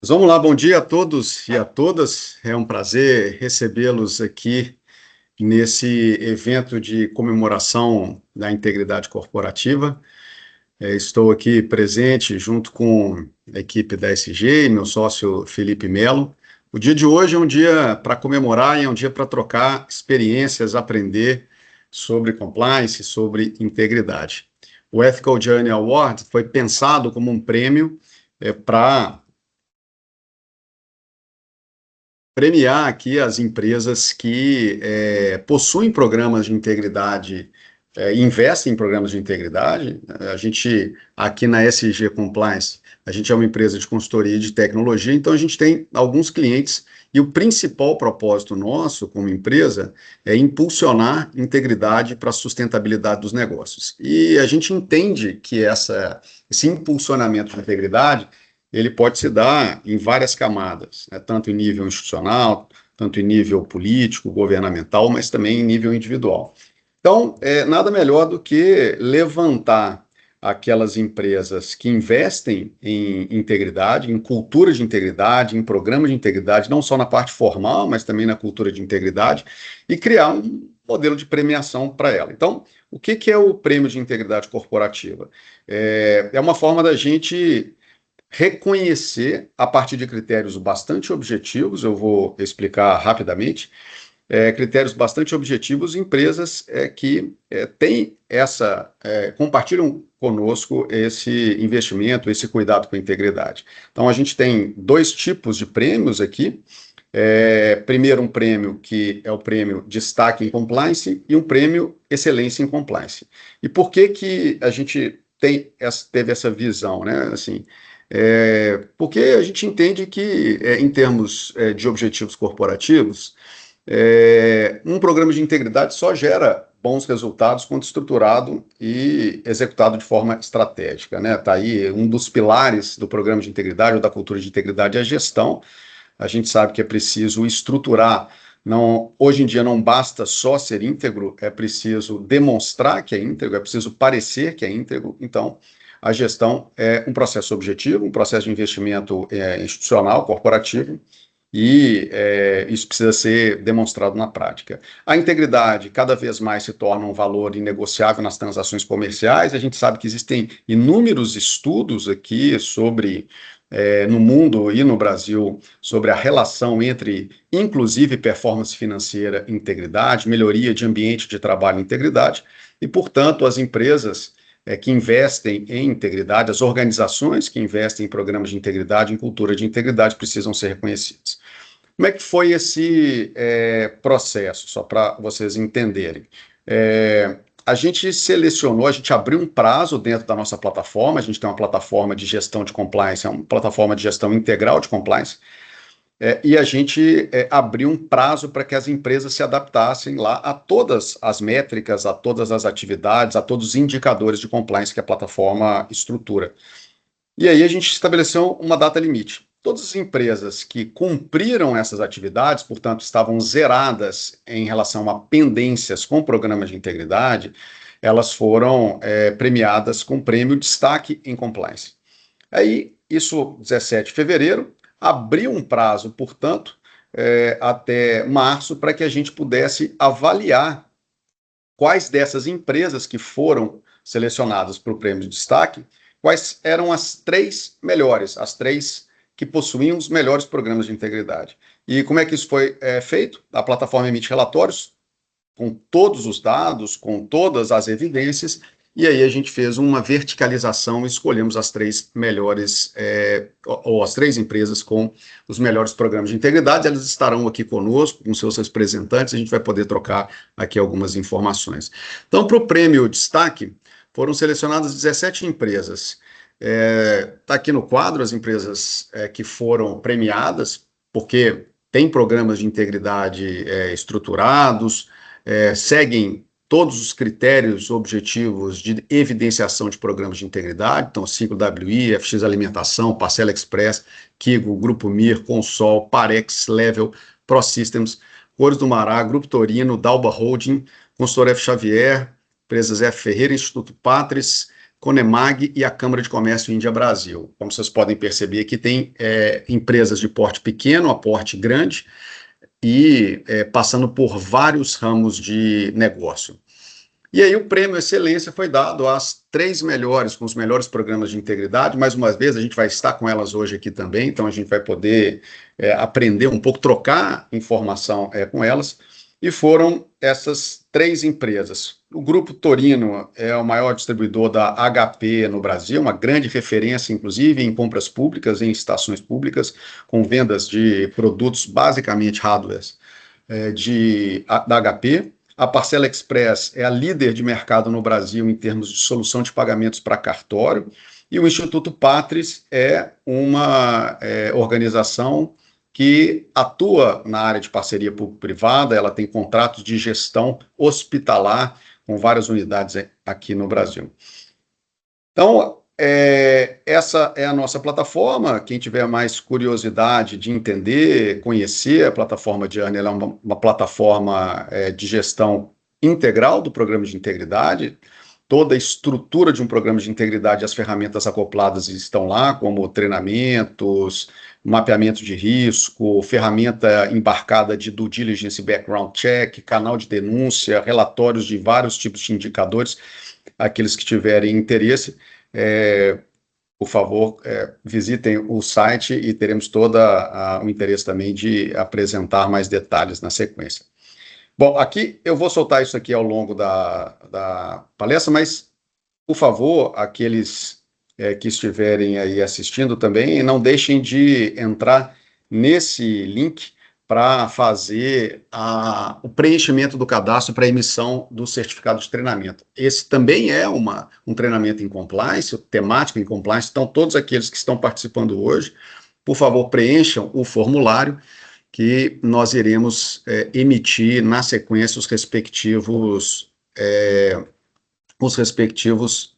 Mas vamos lá, bom dia a todos e a todas. É um prazer recebê-los aqui nesse evento de comemoração da integridade corporativa. Estou aqui presente junto com a equipe da SG e meu sócio Felipe Melo. O dia de hoje é um dia para comemorar e é um dia para trocar experiências, aprender sobre compliance, sobre integridade. O Ethical Journey Award foi pensado como um prêmio para premiar aqui as empresas que possuem programas de integridade, investem em programas de integridade. A gente, aqui na SG Compliance, a gente é uma empresa de consultoria de tecnologia, então a gente tem alguns clientes e o principal propósito nosso como empresa é impulsionar integridade para a sustentabilidade dos negócios. E a gente entende que esse impulsionamento de integridade ele pode se dar em várias camadas, né? Tanto em nível institucional, tanto em nível político, governamental, mas também em nível individual. Então, nada melhor do que levantar aquelas empresas que investem em integridade, em cultura de integridade, em programas de integridade, não só na parte formal, mas também na cultura de integridade, e criar um modelo de premiação para ela. Então, o que é o prêmio de integridade corporativa? É uma forma da gente reconhecer, a partir de critérios bastante objetivos, eu vou explicar rapidamente, critérios bastante objetivos, empresas que compartilham conosco esse investimento, esse cuidado com a integridade. Então, a gente tem dois tipos de prêmios aqui. Primeiro, um prêmio que é o prêmio Destaque em Compliance e um prêmio Excelência em Compliance. E por que a gente teve essa visão, né? Assim, porque a gente entende que, em termos de objetivos corporativos, um programa de integridade só gera bons resultados quando estruturado e executado de forma estratégica, né? Tá aí um dos pilares do programa de integridade ou da cultura de integridade é a gestão. A gente sabe que é preciso estruturar. Não, hoje em dia não basta só ser íntegro, é preciso demonstrar que é íntegro, é preciso parecer que é íntegro. Então, a gestão é um processo objetivo, um processo de investimento institucional, corporativo, e isso precisa ser demonstrado na prática. A integridade cada vez mais se torna um valor inegociável nas transações comerciais. A gente sabe que existem inúmeros estudos aqui sobre, no mundo e no Brasil, sobre a relação entre, inclusive, performance financeira e integridade, melhoria de ambiente de trabalho e integridade, e, portanto, as empresas que investem em integridade, as organizações que investem em programas de integridade, em cultura de integridade, precisam ser reconhecidas. Como é que foi esse processo, só para vocês entenderem? A gente selecionou, a gente abriu um prazo dentro da nossa plataforma, a gente tem uma plataforma de gestão de compliance, é uma plataforma de gestão integral de compliance, e a gente abriu um prazo para que as empresas se adaptassem lá a todas as métricas, a todas as atividades, a todos os indicadores de compliance que a plataforma estrutura. E aí a gente estabeleceu uma data limite. Todas as empresas que cumpriram essas atividades, portanto, estavam zeradas em relação a pendências com programas de integridade, elas foram premiadas com o prêmio Destaque em Compliance. Aí, isso, 17 de fevereiro, abriu um prazo, portanto, até março, para que a gente pudesse avaliar quais dessas empresas que foram selecionadas para o prêmio de destaque, quais eram as 3 melhores, as 3 que possuíam os melhores programas de integridade. E como é que isso foi feito? A plataforma emite relatórios com todos os dados, com todas as evidências, e aí a gente fez uma verticalização e escolhemos as 3 melhores, ou as 3 empresas com os melhores programas de integridade. Elas estarão aqui conosco, com seus representantes, a gente vai poder trocar aqui algumas informações. Então, para o prêmio Destaque, foram selecionadas 17 empresas. Está aqui no quadro as empresas que foram premiadas, porque tem programas de integridade estruturados, seguem todos os critérios objetivos de evidenciação de programas de integridade, então Ciclo WI, FX Alimentação, Parcela Express, Kigo, Grupo Mir, Consol, Parex, Level, ProSystems, Cores do Mará, Grupo Torino, Dalba Holding, Consultor F. Xavier, Empresas F. Ferreira, Instituto Patris, Conemag e a Câmara de Comércio Índia Brasil. Como vocês podem perceber, aqui tem empresas de porte pequeno a porte grande e passando por vários ramos de negócio. E aí o prêmio Excelência foi dado às 3 melhores, com os melhores programas de integridade. Mais uma vez, a gente vai estar com elas hoje aqui também, então a gente vai poder aprender um pouco, trocar informação com elas. E foram essas 3 empresas. O Grupo Torino é o maior distribuidor da HP no Brasil, uma grande referência, inclusive, em compras públicas, em estações públicas, com vendas de produtos, basicamente hardwares, da HP. A Parcela Express é a líder de mercado no Brasil em termos de solução de pagamentos para cartório, e o Instituto Patris é uma organização que atua na área de parceria público-privada, ela tem contratos de gestão hospitalar com várias unidades aqui no Brasil. Então, essa é a nossa plataforma. Quem tiver mais curiosidade de entender, conhecer a plataforma Journey, ela é uma plataforma de gestão integral do programa de integridade. Toda a estrutura de um programa de integridade, as ferramentas acopladas estão lá, como treinamentos, mapeamento de risco, ferramenta embarcada de due diligence e background check, canal de denúncia, relatórios de vários tipos de indicadores. Aqueles que tiverem interesse, por favor, visitem o site e teremos todo o interesse também de apresentar mais detalhes na sequência. Bom, aqui eu vou soltar isso aqui ao longo da palestra, mas, por favor, aqueles que estiverem aí assistindo também, não deixem de entrar nesse link para fazer o preenchimento do cadastro para emissão do certificado de treinamento. Esse também é um treinamento em compliance, temático em compliance. Então, todos aqueles que estão participando hoje, por favor, preencham o formulário que nós iremos emitir na sequência os respectivos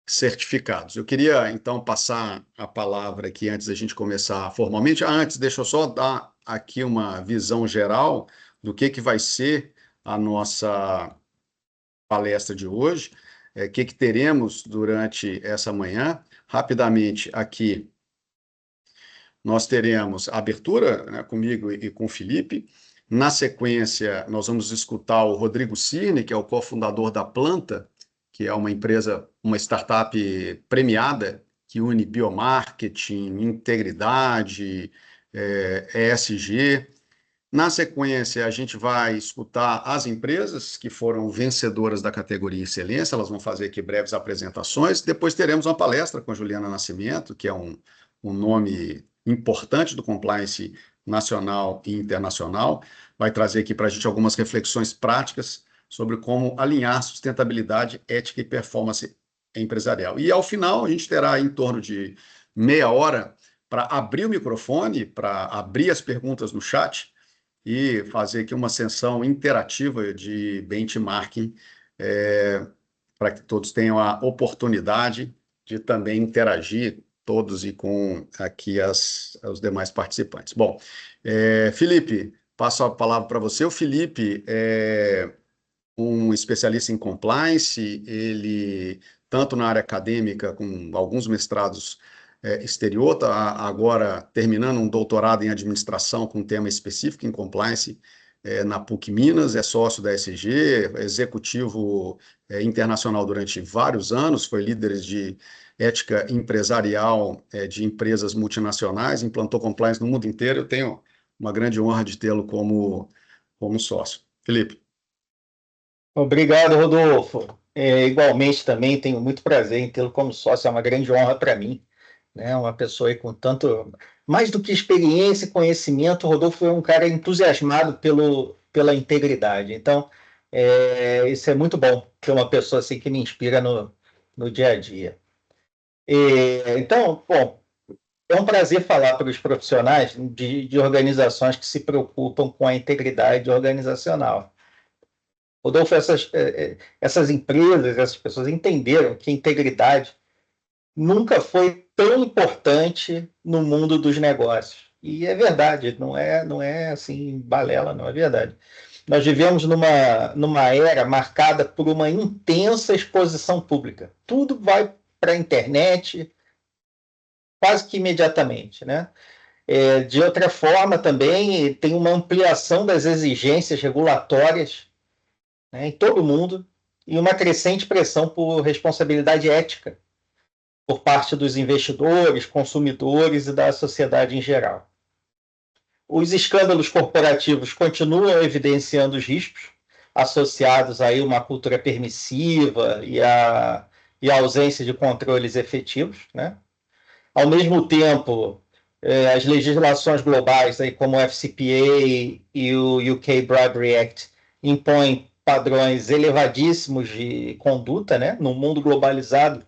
certificados. Eu queria, então, passar a palavra aqui antes da gente começar formalmente. Antes, deixa eu só dar aqui uma visão geral do que vai ser a nossa palestra de hoje, o que teremos durante essa manhã. Rapidamente, aqui, nós teremos a abertura, né, comigo e com o Felipe. Na sequência, nós vamos escutar o Rodrigo Cirne, que é o cofundador da Planta, que é uma empresa, uma startup premiada, que une biomarketing, integridade, ESG. Na sequência, a gente vai escutar as empresas que foram vencedoras da categoria Excelência, elas vão fazer aqui breves apresentações. Depois teremos uma palestra com a Juliana Nascimento, que é um nome importante do compliance nacional e internacional. Vai trazer aqui para a gente algumas reflexões práticas sobre como alinhar sustentabilidade, ética e performance empresarial. E, ao final, a gente terá em torno de meia hora para abrir o microfone, para abrir as perguntas no chat e fazer aqui uma sessão interativa de benchmarking, para que todos tenham a oportunidade de também interagir, todos e com aqui os demais participantes. Bom, Felipe, passo a palavra para você. O Felipe é um especialista em compliance, ele, tanto na área acadêmica, com alguns mestrados exterior, está agora terminando um doutorado em administração com tema específico em compliance na PUC Minas, é sócio da SG, executivo internacional durante vários anos, foi líder de ética empresarial de empresas multinacionais, implantou compliance no mundo inteiro. Eu tenho uma grande honra de tê-lo como sócio. Felipe. Obrigado, Rodolfo. Igualmente também tenho muito prazer em tê-lo como sócio, é uma grande honra para mim, né? Uma pessoa aí com tanto, mais do que experiência e conhecimento, o Rodolfo é um cara entusiasmado pela integridade. Então, isso é muito bom ter uma pessoa assim que me inspira no dia a dia. Então, bom, é um prazer falar para os profissionais de organizações que se preocupam com a integridade organizacional. Rodolfo, essas empresas, essas pessoas entenderam que a integridade nunca foi tão importante no mundo dos negócios. E é verdade, não é assim balela, não é verdade. Nós vivemos numa era marcada por uma intensa exposição pública. Tudo vai para a internet quase que imediatamente, né? De outra forma, também tem uma ampliação das exigências regulatórias, né, em todo o mundo e uma crescente pressão por responsabilidade ética por parte dos investidores, consumidores e da sociedade em geral. Os escândalos corporativos continuam evidenciando os riscos associados a uma cultura permissiva e a ausência de controles efetivos, né? Ao mesmo tempo, as legislações globais, como o FCPA e o UK Bribery Act, impõem padrões elevadíssimos de conduta, né? No mundo globalizado,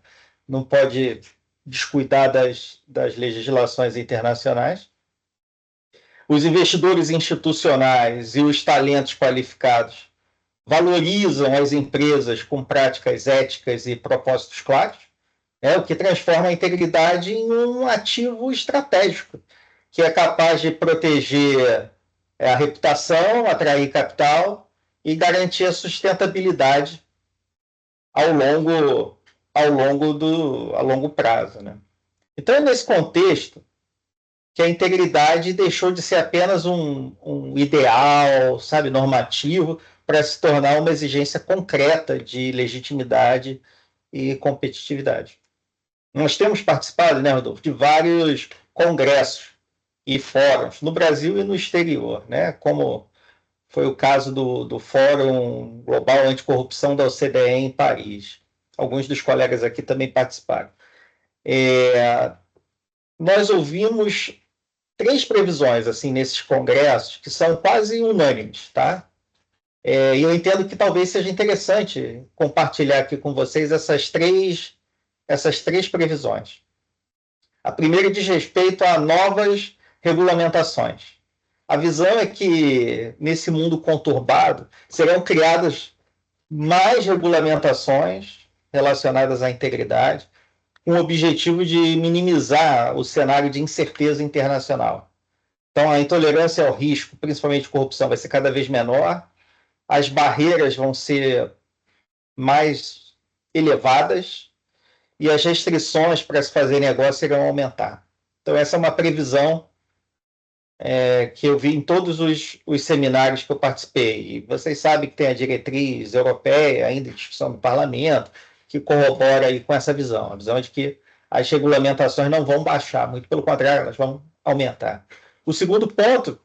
não pode descuidar das legislações internacionais. Os investidores institucionais e os talentos qualificados valorizam as empresas com práticas éticas e propósitos claros, o que transforma a integridade em um ativo estratégico, que é capaz de proteger a reputação, atrair capital e garantir a sustentabilidade ao longo prazo, né? Então, é nesse contexto que a integridade deixou de ser apenas um ideal, sabe, normativo, para se tornar uma exigência concreta de legitimidade e competitividade. Nós temos participado, né, Rodolfo, de vários congressos e fóruns no Brasil e no exterior, né, como foi o caso do Fórum Global Anticorrupção da OCDE em Paris. Alguns dos colegas aqui também participaram. Nós ouvimos 3 previsões assim nesses congressos que são quase unânimes, tá? E eu entendo que talvez seja interessante compartilhar aqui com vocês essas três previsões. A primeira diz respeito a novas regulamentações. A visão é que, nesse mundo conturbado, serão criadas mais regulamentações relacionadas à integridade, com o objetivo de minimizar o cenário de incerteza internacional. Então, a intolerância ao risco, principalmente corrupção, vai ser cada vez menor, as barreiras vão ser mais elevadas e as restrições para se fazer negócio irão aumentar. Então, essa é uma previsão que eu vi em todos os seminários que eu participei. E vocês sabem que tem a diretriz europeia, ainda em discussão no parlamento, que corrobora aí com essa visão. A visão de que as regulamentações não vão baixar, muito pelo contrário, elas vão aumentar. O segundo ponto,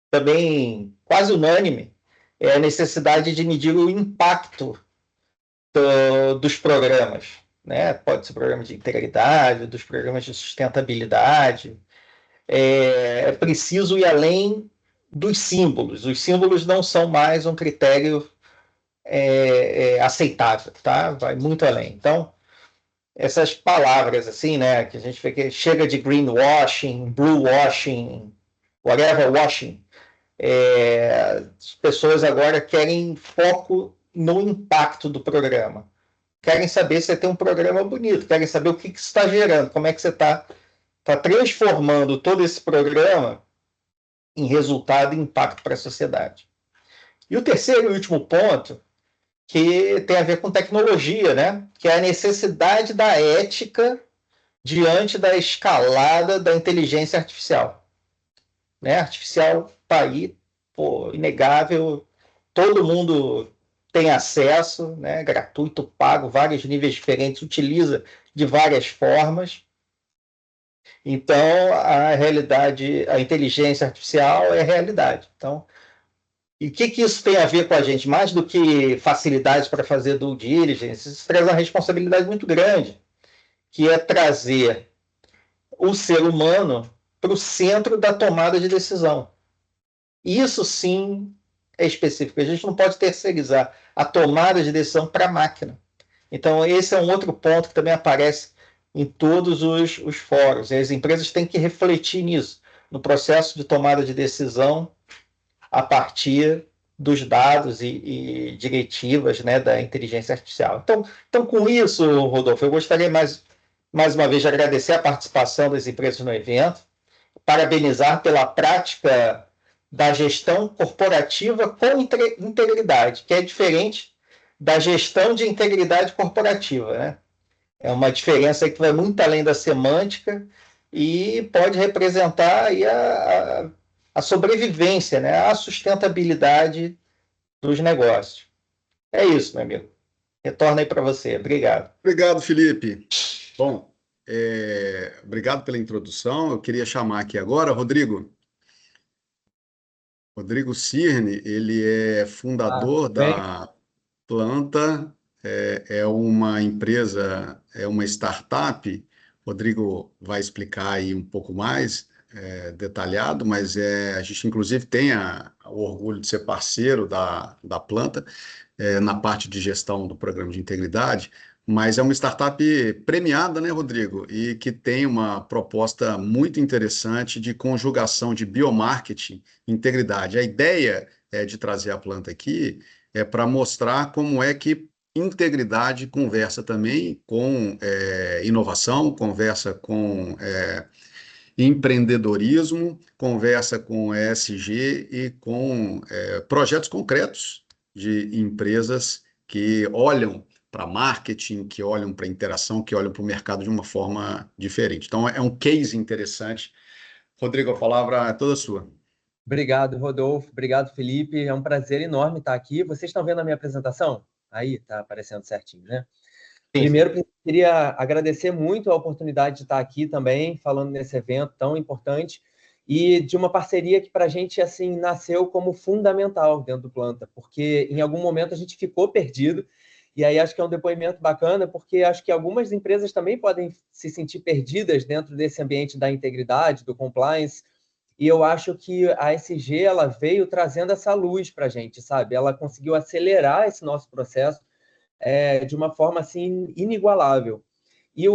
também quase unânime, é a necessidade de medir o impacto dos programas, né? Pode ser programa de integridade, dos programas de sustentabilidade. É preciso ir além dos símbolos. Os símbolos não são mais um critério aceitável, tá? Vai muito além. Então, essas palavras assim, né, que a gente vê que chega de greenwashing, bluewashing, whatever washing, as pessoas agora querem foco no impacto do programa. Querem saber se você tem um programa bonito, querem saber o que você está gerando, como é que você está transformando todo esse programa em resultado e impacto para a sociedade. E o terceiro e último ponto, que tem a ver com tecnologia, né? Que é a necessidade da ética diante da escalada da inteligência artificial. Né? Artificial está aí, inegável, todo mundo tem acesso, né? Gratuito, pago, vários níveis diferentes, utiliza de várias formas. Então, a realidade, a inteligência artificial é a realidade. Então, e o que isso tem a ver com a gente? Mais do que facilidades para fazer due diligence, isso traz uma responsabilidade muito grande, que é trazer o ser humano para o centro da tomada de decisão. Isso sim é específico. A gente não pode terceirizar a tomada de decisão para a máquina. Então, esse é um outro ponto que também aparece em todos os fóruns. E as empresas têm que refletir nisso, no processo de tomada de decisão a partir dos dados e diretivas, né, da inteligência artificial. Então, com isso, Rodolfo, eu gostaria mais uma vez de agradecer a participação das empresas no evento, parabenizar pela prática da gestão corporativa com integridade, que é diferente da gestão de integridade corporativa, né? É uma diferença que vai muito além da semântica e pode representar aí a sobrevivência, né? A sustentabilidade dos negócios. É isso, meu amigo. Retorno aí para você. Obrigado. Obrigado, Felipe. Bom, obrigado pela introdução. Eu queria chamar aqui agora, Rodrigo Cirne, ele é fundador Bem, da Planta, é uma empresa, é uma startup. Rodrigo vai explicar aí um pouco mais detalhado, mas a gente inclusive tem o orgulho de ser parceiro da Planta na parte de gestão do programa de integridade, mas é uma startup premiada, né, Rodrigo? E que tem uma proposta muito interessante de conjugação de biomarketing e integridade. A ideia de trazer a Planta aqui é para mostrar como é que integridade conversa também com inovação, conversa com empreendedorismo, conversa com ESG e com projetos concretos de empresas que olham para marketing, que olham para interação, que olham para o mercado de uma forma diferente. Então, é um case interessante. Rodrigo, a palavra é toda sua. obrigado, Rodolfo. Obrigado, Felipe. É um prazer enorme estar aqui. Vocês estão vendo a minha apresentação? Aí, está aparecendo certinho, né? Primeiro, queria agradecer muito a oportunidade de estar aqui também, falando nesse evento tão importante e de uma parceria que para a gente assim nasceu como fundamental dentro do Planta, porque em algum momento a gente ficou perdido, e aí acho que é um depoimento bacana, porque acho que algumas empresas também podem se sentir perdidas dentro desse ambiente da integridade, do compliance, e eu acho que a ESG ela veio trazendo essa luz para a gente, sabe? Ela conseguiu acelerar esse nosso processo de uma forma assim inigualável. E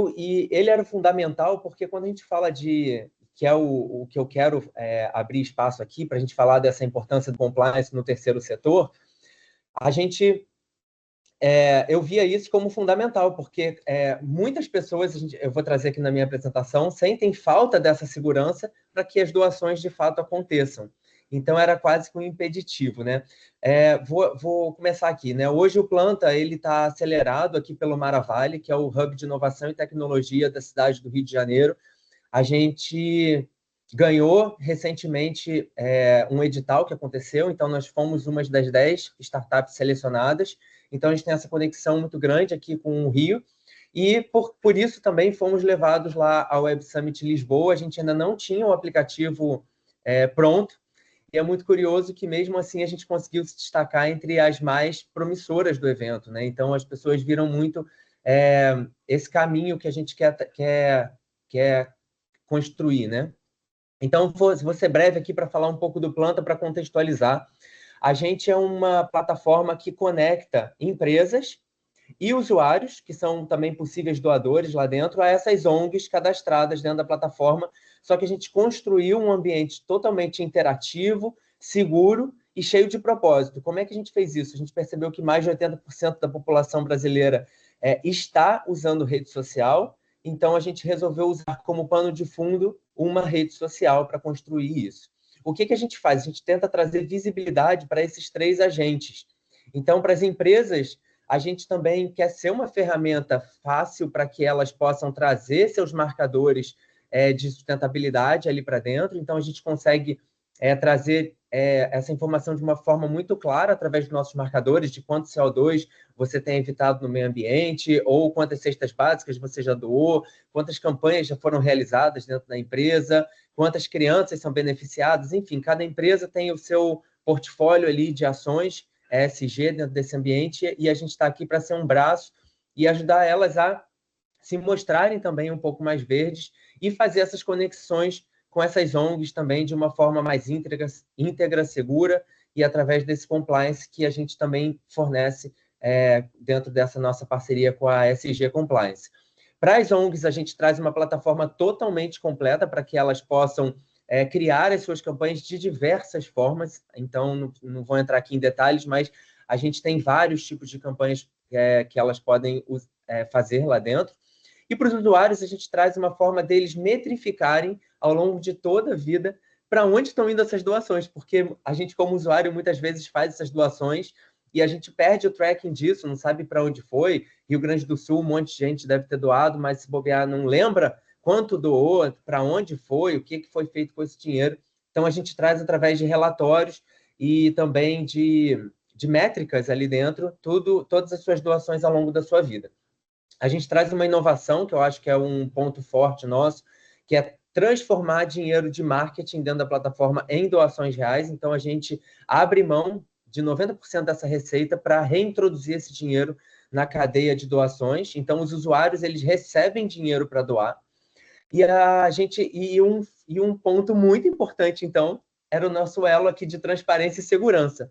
ele era fundamental porque quando a gente fala que é o que eu quero abrir espaço aqui para a gente falar dessa importância do compliance no terceiro setor, a gente eu via isso como fundamental, porque muitas pessoas, eu vou trazer aqui na minha apresentação, sentem falta dessa segurança para que as doações de fato aconteçam. Então, era quase que um impeditivo, né? Vou começar aqui, né? Hoje o Planta está acelerado aqui pelo Maravale, que é o hub de inovação e tecnologia da cidade do Rio de Janeiro. A gente ganhou recentemente um edital que aconteceu, então nós fomos uma das 10 startups selecionadas, então a gente tem essa conexão muito grande aqui com o Rio, e por isso também fomos levados lá ao Web Summit Lisboa. A gente ainda não tinha o aplicativo pronto, e é muito curioso que mesmo assim a gente conseguiu se destacar entre as mais promissoras do evento, né? Então as pessoas viram muito esse caminho que a gente quer construir, né? Então, vou ser breve aqui para falar um pouco do Planta, para contextualizar. A gente é uma plataforma que conecta empresas e usuários, que são também possíveis doadores lá dentro, a essas ONGs cadastradas dentro da plataforma, só que a gente construiu um ambiente totalmente interativo, seguro e cheio de propósito. Como é que a gente fez isso? A gente percebeu que mais de 80% da população brasileira está usando rede social, então a gente resolveu usar como pano de fundo uma rede social para construir isso. O que a gente faz? A gente tenta trazer visibilidade para esses 3 agentes. Então, para as empresas, a gente também quer ser uma ferramenta fácil para que elas possam trazer seus marcadores de sustentabilidade ali para dentro. Então, a gente consegue trazer essa informação de uma forma muito clara através dos nossos marcadores de quanto CO2 você tem evitado no meio ambiente, ou quantas cestas básicas você já doou, quantas campanhas já foram realizadas dentro da empresa, quantas crianças são beneficiadas. Enfim, cada empresa tem o seu portfólio ali de ações ESG dentro desse ambiente, e a gente está aqui para ser um braço e ajudar elas a se mostrarem também um pouco mais verdes e fazer essas conexões com essas ONGs também de uma forma mais íntegra, segura, e através desse compliance que a gente também fornece dentro dessa nossa parceria com a ESG Compliance. Para as ONGs, a gente traz uma plataforma totalmente completa para que elas possam criar as suas campanhas de diversas formas. Então, não vou entrar aqui em detalhes, mas a gente tem vários tipos de campanhas que elas podem fazer lá dentro. E para os usuários, a gente traz uma forma deles metrificarem ao longo de toda a vida para onde estão indo essas doações, porque a gente, como usuário, muitas vezes faz essas doações e a gente perde o tracking disso, não sabe para onde foi. Rio Grande do Sul, um monte de gente deve ter doado, mas se bobear, não lembra quanto doou, para onde foi, o que foi feito com esse dinheiro. Então, a gente traz através de relatórios e também de métricas ali dentro, todas as suas doações ao longo da sua vida. A gente traz uma inovação, que eu acho que é um ponto forte nosso, que é transformar dinheiro de marketing dentro da plataforma em doações reais. Então, a gente abre mão de 90% dessa receita para reintroduzir esse dinheiro na cadeia de doações. Então, os usuários eles recebem dinheiro para doar. E um ponto muito importante, então, era o nosso elo aqui de transparência e segurança.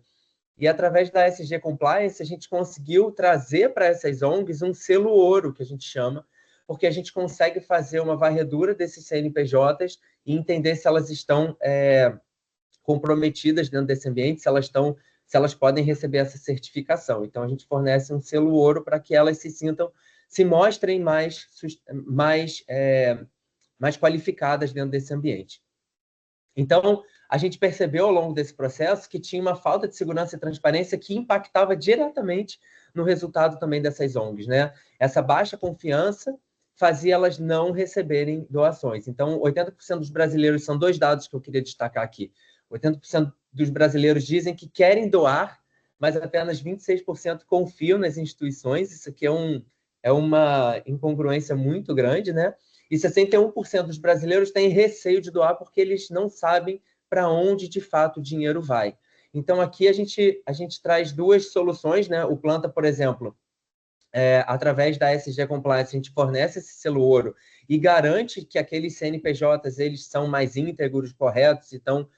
E através da SG Compliance, a gente conseguiu trazer para essas ONGs um selo ouro, que a gente chama, porque a gente consegue fazer uma varredura desses CNPJs e entender se elas estão comprometidas dentro desse ambiente, se elas podem receber essa certificação. Então, a gente fornece um selo ouro para que elas se mostrem mais qualificadas dentro desse ambiente. Então, a gente percebeu ao longo desse processo que tinha uma falta de segurança e transparência que impactava diretamente no resultado também dessas ONGs, né? Essa baixa confiança fazia elas não receberem doações. Então, 80% dos brasileiros, são dois dados que eu queria destacar aqui. 80% dos brasileiros dizem que querem doar, mas apenas 26% confiam nas instituições. Isso aqui é uma incongruência muito grande, né? E 61% dos brasileiros têm receio de doar porque eles não sabem para onde, de fato, o dinheiro vai. Então, aqui a gente traz duas soluções, né? O Planta, por exemplo, através da SG Compliance, a gente fornece esse selo ouro e garante que aqueles CNPJs eles são mais íntegros, corretos e estão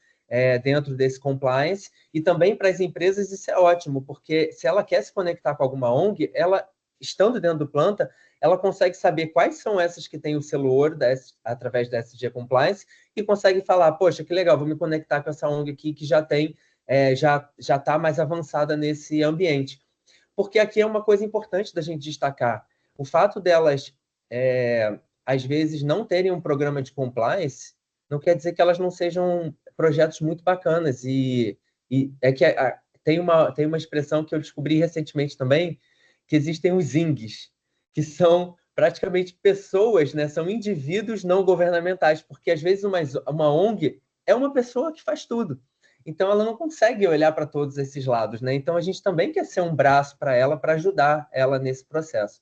dentro desse compliance. E também para as empresas isso é ótimo, porque se ela quer se conectar com alguma ONG, ela, estando dentro do Planta, ela consegue saber quais são essas que têm o selo ouro através da SG Compliance e consegue falar, poxa, que legal, vou me conectar com essa ONG aqui que já tem, já está mais avançada nesse ambiente. Porque aqui é uma coisa importante da gente destacar. O fato delas, às vezes, não terem um programa de compliance, não quer dizer que elas não sejam projetos muito bacanas. E é que tem uma expressão que eu descobri recentemente também, que existem os INGs, que são praticamente pessoas, né? São indivíduos não governamentais, porque às vezes uma ONG é uma pessoa que faz tudo. Então, ela não consegue olhar para todos esses lados, né? Então, a gente também quer ser um braço para ela, para ajudar ela nesse processo.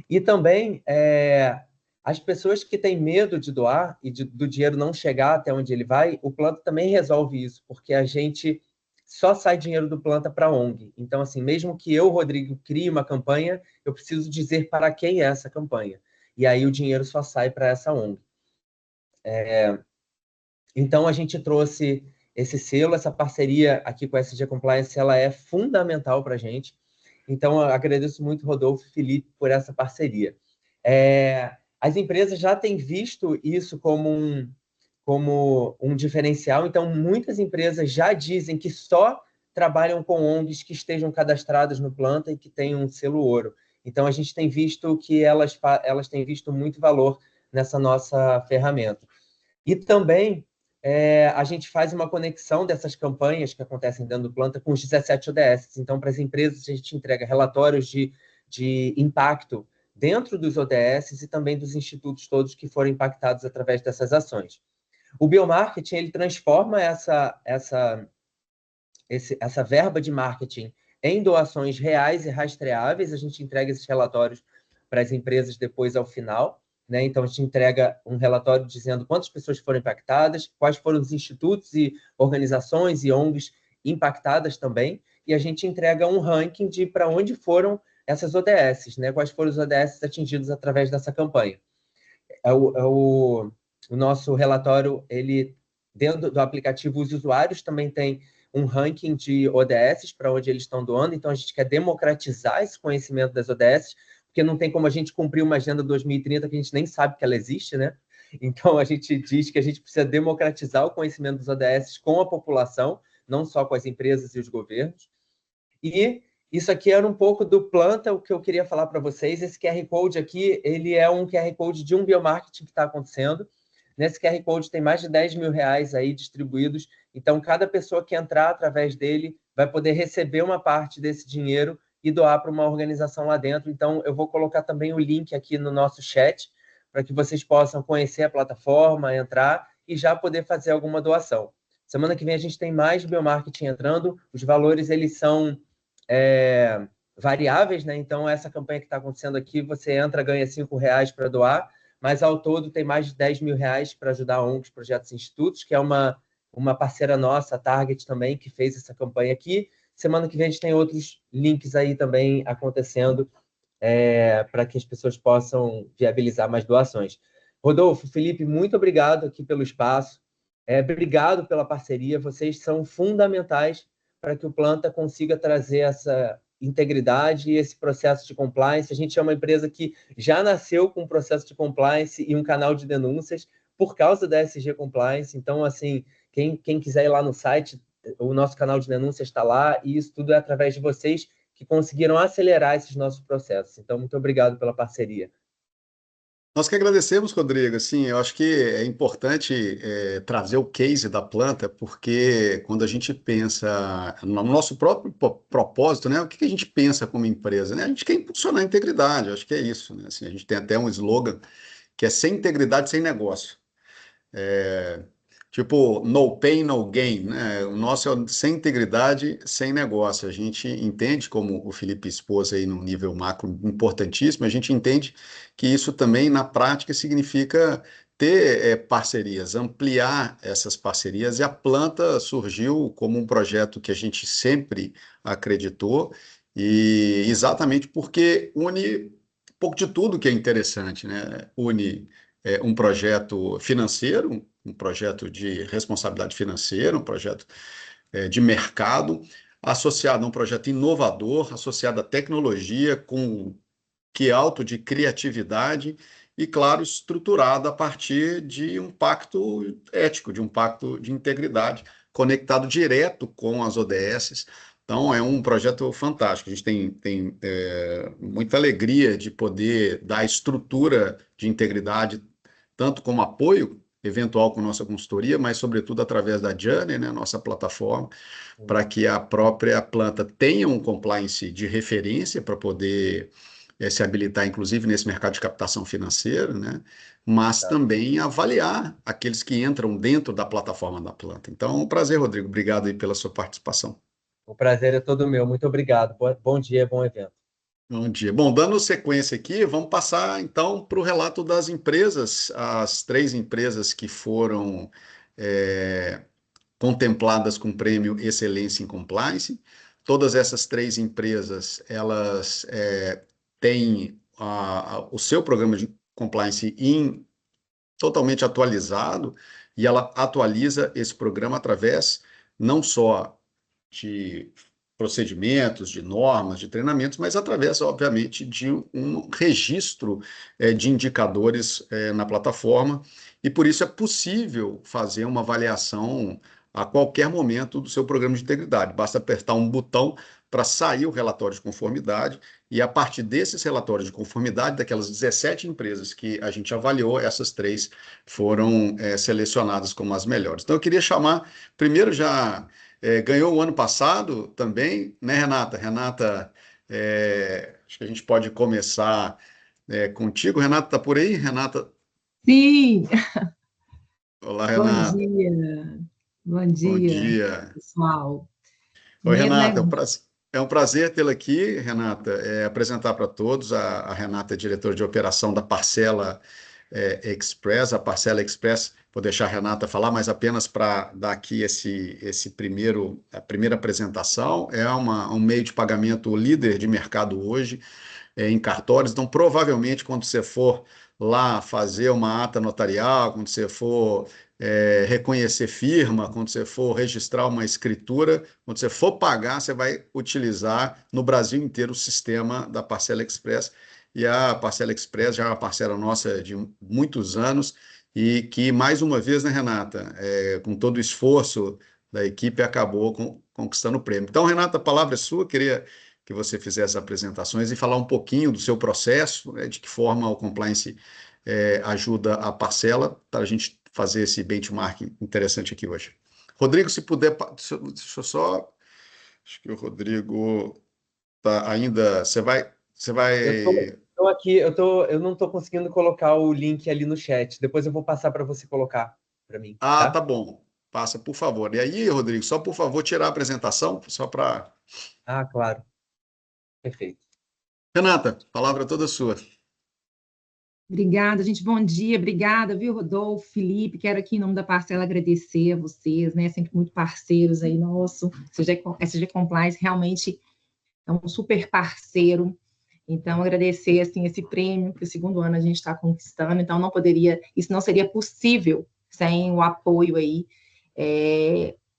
E também, as pessoas que têm medo de doar e do dinheiro não chegar até onde ele vai, o Planta também resolve isso, porque a gente só sai dinheiro do Planta para a ONG. Então, assim, mesmo que eu, Rodrigo, crie uma campanha, eu preciso dizer para quem é essa campanha. E aí o dinheiro só sai para essa ONG. Então, a gente trouxe esse selo, essa parceria aqui com a SG Compliance, ela é fundamental para a gente. Então, eu agradeço muito, Rodolfo e Felipe, por essa parceria. As empresas já têm visto isso como um diferencial, então muitas empresas já dizem que só trabalham com ONGs que estejam cadastradas no Planta e que tenham um selo ouro. Então, a gente tem visto que elas têm visto muito valor nessa nossa ferramenta. E também a gente faz uma conexão dessas campanhas que acontecem dentro do Planta com os 17 ODS. Então, para as empresas, a gente entrega relatórios de impacto dentro dos ODS e também dos institutos todos que foram impactados através dessas ações. O biomarketing, ele transforma essa verba de marketing em doações reais e rastreáveis. A gente entrega esses relatórios para as empresas depois ao final. Né? Então, a gente entrega um relatório dizendo quantas pessoas foram impactadas, quais foram os institutos e organizações e ONGs impactadas também, e a gente entrega um ranking de para onde foram essas ODS, né? Quais foram os ODS atingidos através dessa campanha. O nosso relatório, ele, dentro do aplicativo, os usuários também têm um ranking de ODS para onde eles estão doando, então a gente quer democratizar esse conhecimento das ODS, porque não tem como a gente cumprir uma agenda 2030 que a gente nem sabe que ela existe, né? Então, a gente diz que a gente precisa democratizar o conhecimento dos ODS com a população, não só com as empresas e os governos. E isso aqui era um pouco do Planta, o que eu queria falar para vocês. Esse QR Code aqui, ele é um QR Code de um biomarketing que está acontecendo. Nesse QR Code tem mais de 10 mil reais aí distribuídos, então cada pessoa que entrar através dele vai poder receber uma parte desse dinheiro e doar para uma organização lá dentro. Então, eu vou colocar também o link aqui no nosso chat, para que vocês possam conhecer a plataforma, entrar e já poder fazer alguma doação. Semana que vem a gente tem mais biomarketing entrando, os valores eles são variáveis, né? Então, essa campanha que está acontecendo aqui, você entra, ganha R$5 para doar, mas ao todo tem mais de 10 mil reais para ajudar ONGs, projetos e institutos, que é uma parceira nossa, a Target também, que fez essa campanha aqui. Semana que vem a gente tem outros links aí também acontecendo para que as pessoas possam viabilizar mais doações. Rodolfo, Felipe, muito obrigado aqui pelo espaço. Obrigado pela parceria. Vocês são fundamentais para que o Planta consiga trazer essa integridade e esse processo de compliance. A gente é uma empresa que já nasceu com um processo de compliance e um canal de denúncias por causa da SG Compliance. Então, assim, quem quiser ir lá no site, o nosso canal de denúncias está lá, e isso tudo é através de vocês que conseguiram acelerar esses nossos processos. Então, muito obrigado pela parceria. Nós que agradecemos, Rodrigo. Assim, eu acho que é importante trazer o case da Planta, porque quando a gente pensa no nosso próprio propósito, né, o que a gente pensa como empresa, né? A gente quer impulsionar a integridade, eu acho que é isso, né? Assim, a gente tem até um slogan que é sem integridade, sem negócio. Tipo, no pain, no gain, né? O nosso é sem integridade, sem negócio. A gente entende, como o Felipe expôs aí no nível macro importantíssimo, a gente entende que isso também, na prática, significa ter parcerias, ampliar essas parcerias, e a Planta surgiu como um projeto que a gente sempre acreditou, e exatamente porque une um pouco de tudo que é interessante, né? Une um projeto financeiro, um projeto de responsabilidade financeira, um projeto de mercado, associado a um projeto inovador, associado à tecnologia, com que é alto de criatividade e, claro, estruturado a partir de um pacto ético, de um pacto de integridade, conectado direto com as ODS. Então, é um projeto fantástico. A gente tem muita alegria de poder dar estrutura de integridade, tanto como apoio eventual com nossa consultoria, mas sobretudo através da Journey, né, nossa plataforma, para que a própria Planta tenha um compliance de referência para poder se habilitar, inclusive, nesse mercado de captação financeira, né, mas também avaliar aqueles que entram dentro da plataforma da Planta. Então, um prazer, Rodrigo. Obrigado aí pela sua participação. O prazer é todo meu. Muito obrigado. Bom dia, bom evento. Bom dia. Bom, dando sequência aqui, vamos passar então para o relato das empresas, as 3 empresas que foram contempladas com o prêmio Excelência em Compliance. Todas essas 3 empresas, elas têm o seu programa de compliance totalmente atualizado, e ela atualiza esse programa através não só de procedimentos, de normas, de treinamentos, mas através, obviamente, de um registro de indicadores na plataforma, e por isso é possível fazer uma avaliação a qualquer momento do seu programa de integridade. Basta apertar um botão para sair o relatório de conformidade, e a partir desses relatórios de conformidade, daquelas 17 empresas que a gente avaliou, essas 3 foram selecionadas como as melhores. Então, eu queria chamar, primeiro já... ganhou o ano passado também, né, Renata? Renata, acho que a gente pode começar contigo. Renata, está por aí? Renata? Sim. Olá, Renata. Bom dia. Bom Bom dia, dia. pessoal. Oi, Primeiro, né? Renata, é um prazer tê-la aqui, Renata. Apresentar para todos, a Renata é diretora de operação da Parcela Express. A Parcela Express, vou deixar a Renata falar, mas apenas para dar aqui a primeira apresentação, é um meio de pagamento líder de mercado hoje, em cartórios. Então, provavelmente, quando você for lá fazer uma ata notarial, quando você for reconhecer firma, quando você for registrar uma escritura, quando você for pagar, você vai utilizar no Brasil inteiro o sistema da Parcela Express. E a Parcela Express já é uma parceira nossa de muitos anos, e que, mais uma vez, né, Renata, com todo o esforço da equipe, acabou conquistando o prêmio. Então, Renata, a palavra é sua. Queria que você fizesse as apresentações e falar um pouquinho do seu processo, de que forma o compliance ajuda a Parcela, para a gente fazer esse benchmarking interessante aqui hoje. Rodrigo, se puder, deixa eu só... Acho que o Rodrigo está ainda... Você vai... Estou aqui, eu não estou conseguindo colocar o link ali no chat. Depois eu vou passar para você colocar para mim. Ah, tá bom. Passa, por favor. E aí, Rodrigo, só por favor, tirar a apresentação, só para... Ah, claro. Perfeito. Renata, a palavra é toda sua. Obrigada, gente. Bom dia. Obrigada, viu, Rodolfo, Felipe. Quero aqui, em nome da Parcela, agradecer a vocês, né? Sempre muito parceiros aí nosso. SG Compliance realmente é um super parceiro. Então, agradecer, assim, esse prêmio que o segundo ano a gente está conquistando. Então, isso não seria possível sem o apoio aí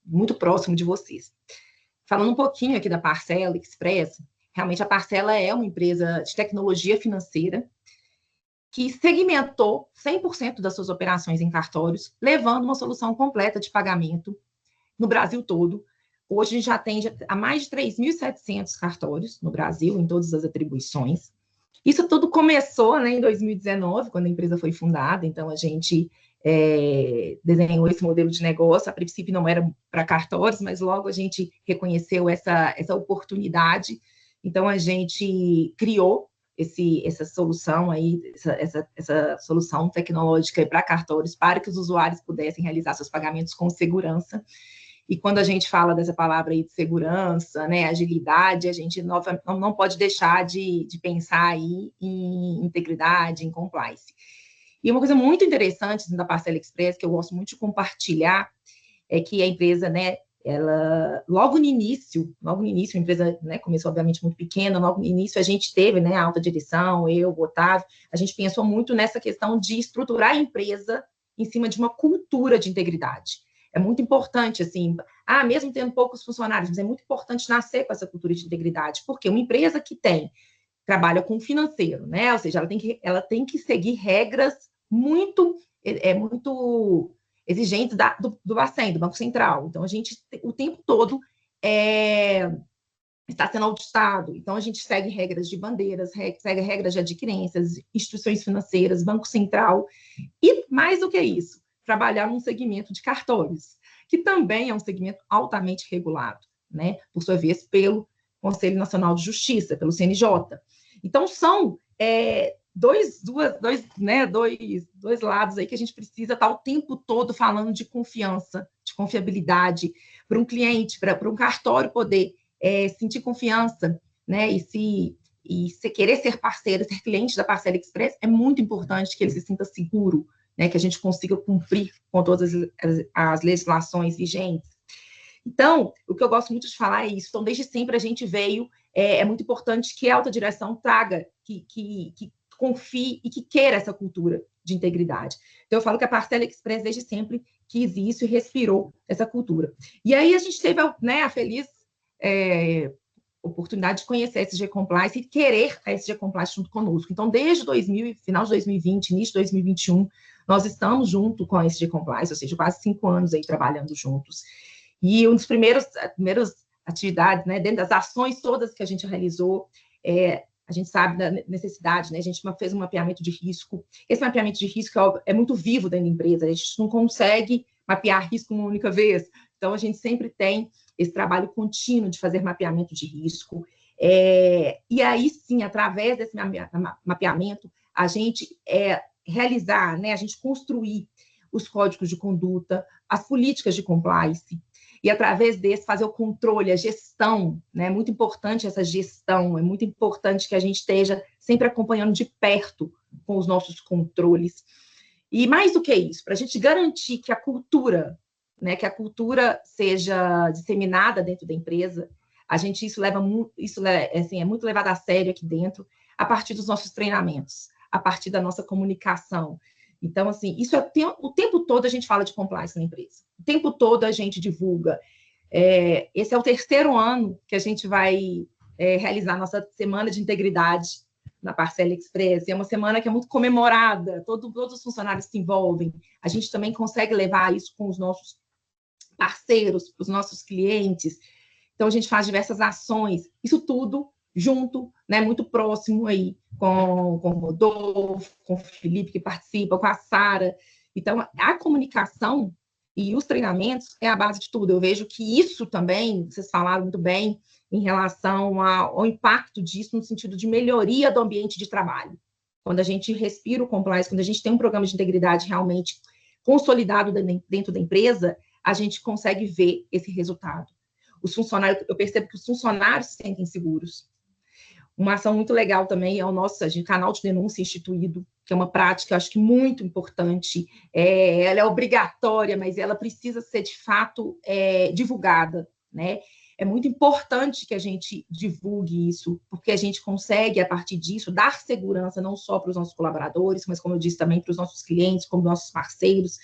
muito próximo de vocês. Falando um pouquinho aqui da Parcela Express, realmente a Parcela é uma empresa de tecnologia financeira que segmentou 100% das suas operações em cartórios, levando uma solução completa de pagamento no Brasil todo. Hoje a gente já atende a mais de 3.700 cartórios no Brasil, em todas as atribuições. Isso tudo começou, né, em 2019, quando a empresa foi fundada, então a gente desenhou esse modelo de negócio. A princípio não era para cartórios, mas logo a gente reconheceu essa oportunidade, então a gente criou essa solução aí, essa solução tecnológica para cartórios, para que os usuários pudessem realizar seus pagamentos com segurança. E quando a gente fala dessa palavra aí de segurança, né, agilidade, a gente não pode deixar de pensar aí em integridade, em compliance. E uma coisa muito interessante assim, da Parcela Express, que eu gosto muito de compartilhar, é que a empresa, né, ela, logo no início, a empresa, né, começou, obviamente, muito pequena, logo no início a gente teve, né, a alta direção, eu, o Otávio, a gente pensou muito nessa questão de estruturar a empresa em cima de uma cultura de integridade. É muito importante, assim, mesmo tendo poucos funcionários, mas é muito importante nascer com essa cultura de integridade, porque uma empresa que trabalha com financeiro, né, ou seja, ela tem que seguir regras muito exigentes do Bacen, do Banco Central. Então, a gente, o tempo todo, está sendo auditado. Então, a gente segue regras de bandeiras, segue regras de adquirências, instituições financeiras, Banco Central. E, mais do que isso, trabalhar num segmento de cartórios, que também é um segmento altamente regulado, né? Por sua vez, pelo Conselho Nacional de Justiça, pelo CNJ. Então, são dois lados aí que a gente precisa estar o tempo todo falando de confiança, de confiabilidade, para um cliente, para um cartório poder sentir confiança, né, e se querer ser parceiro, ser cliente da Parcela Express, é muito importante que ele se sinta seguro, né, que a gente consiga cumprir com todas as legislações vigentes. Então, o que eu gosto muito de falar é isso. Então, desde sempre a gente veio, é muito importante que a alta direção traga, que confie e que queira essa cultura de integridade. Então, eu falo que a Parcela Express desde sempre quis isso e respirou essa cultura. E aí a gente teve, né, a feliz oportunidade de conhecer a SG Compliance e querer a SG Compliance junto conosco. Então, desde final de 2020, início de 2021, nós estamos junto com a SG Compliance, ou seja, quase 5 anos aí trabalhando juntos. E uma das primeiras atividades, né, dentro das ações todas que a gente realizou, a gente sabe da necessidade, né? A gente fez um mapeamento de risco. Esse mapeamento de risco é muito vivo dentro da empresa, a gente não consegue mapear risco uma única vez, então a gente sempre tem esse trabalho contínuo de fazer mapeamento de risco, e aí sim, através desse mapeamento, a gente realizar, né, a gente construir os códigos de conduta, as políticas de compliance, e através desse fazer o controle, a gestão, né? É muito importante essa gestão, é muito importante que a gente esteja sempre acompanhando de perto com os nossos controles. E mais do que isso, para a gente garantir que a cultura, né, que a cultura seja disseminada dentro da empresa, isso é muito levado a sério aqui dentro, a partir dos nossos treinamentos, a partir da nossa comunicação. Então, assim, isso o tempo todo a gente fala de compliance na empresa. O tempo todo a gente divulga. Esse é o 3º ano que a gente vai realizar a nossa Semana de Integridade na Parcela Express. É uma semana que é muito comemorada, todos os funcionários se envolvem. A gente também consegue levar isso com os nossos parceiros, os nossos clientes. Então, a gente faz diversas ações. Isso tudo junto, né, muito próximo aí com o Rodolfo, com o Felipe, que participa, com a Sara. Então, a comunicação e os treinamentos é a base de tudo. Eu vejo que isso também, vocês falaram muito bem, em relação ao impacto disso no sentido de melhoria do ambiente de trabalho. Quando a gente respira o compliance, quando a gente tem um programa de integridade realmente consolidado dentro da empresa, a gente consegue ver esse resultado. Os funcionários, eu percebo que os funcionários se sentem seguros. Uma ação muito legal também é o nosso canal de denúncia instituído, que é uma prática, acho que muito importante. Ela é obrigatória, mas ela precisa ser, de fato, divulgada, né? É muito importante que a gente divulgue isso, porque a gente consegue, a partir disso, dar segurança não só para os nossos colaboradores, mas, como eu disse, também para os nossos clientes, como nossos parceiros,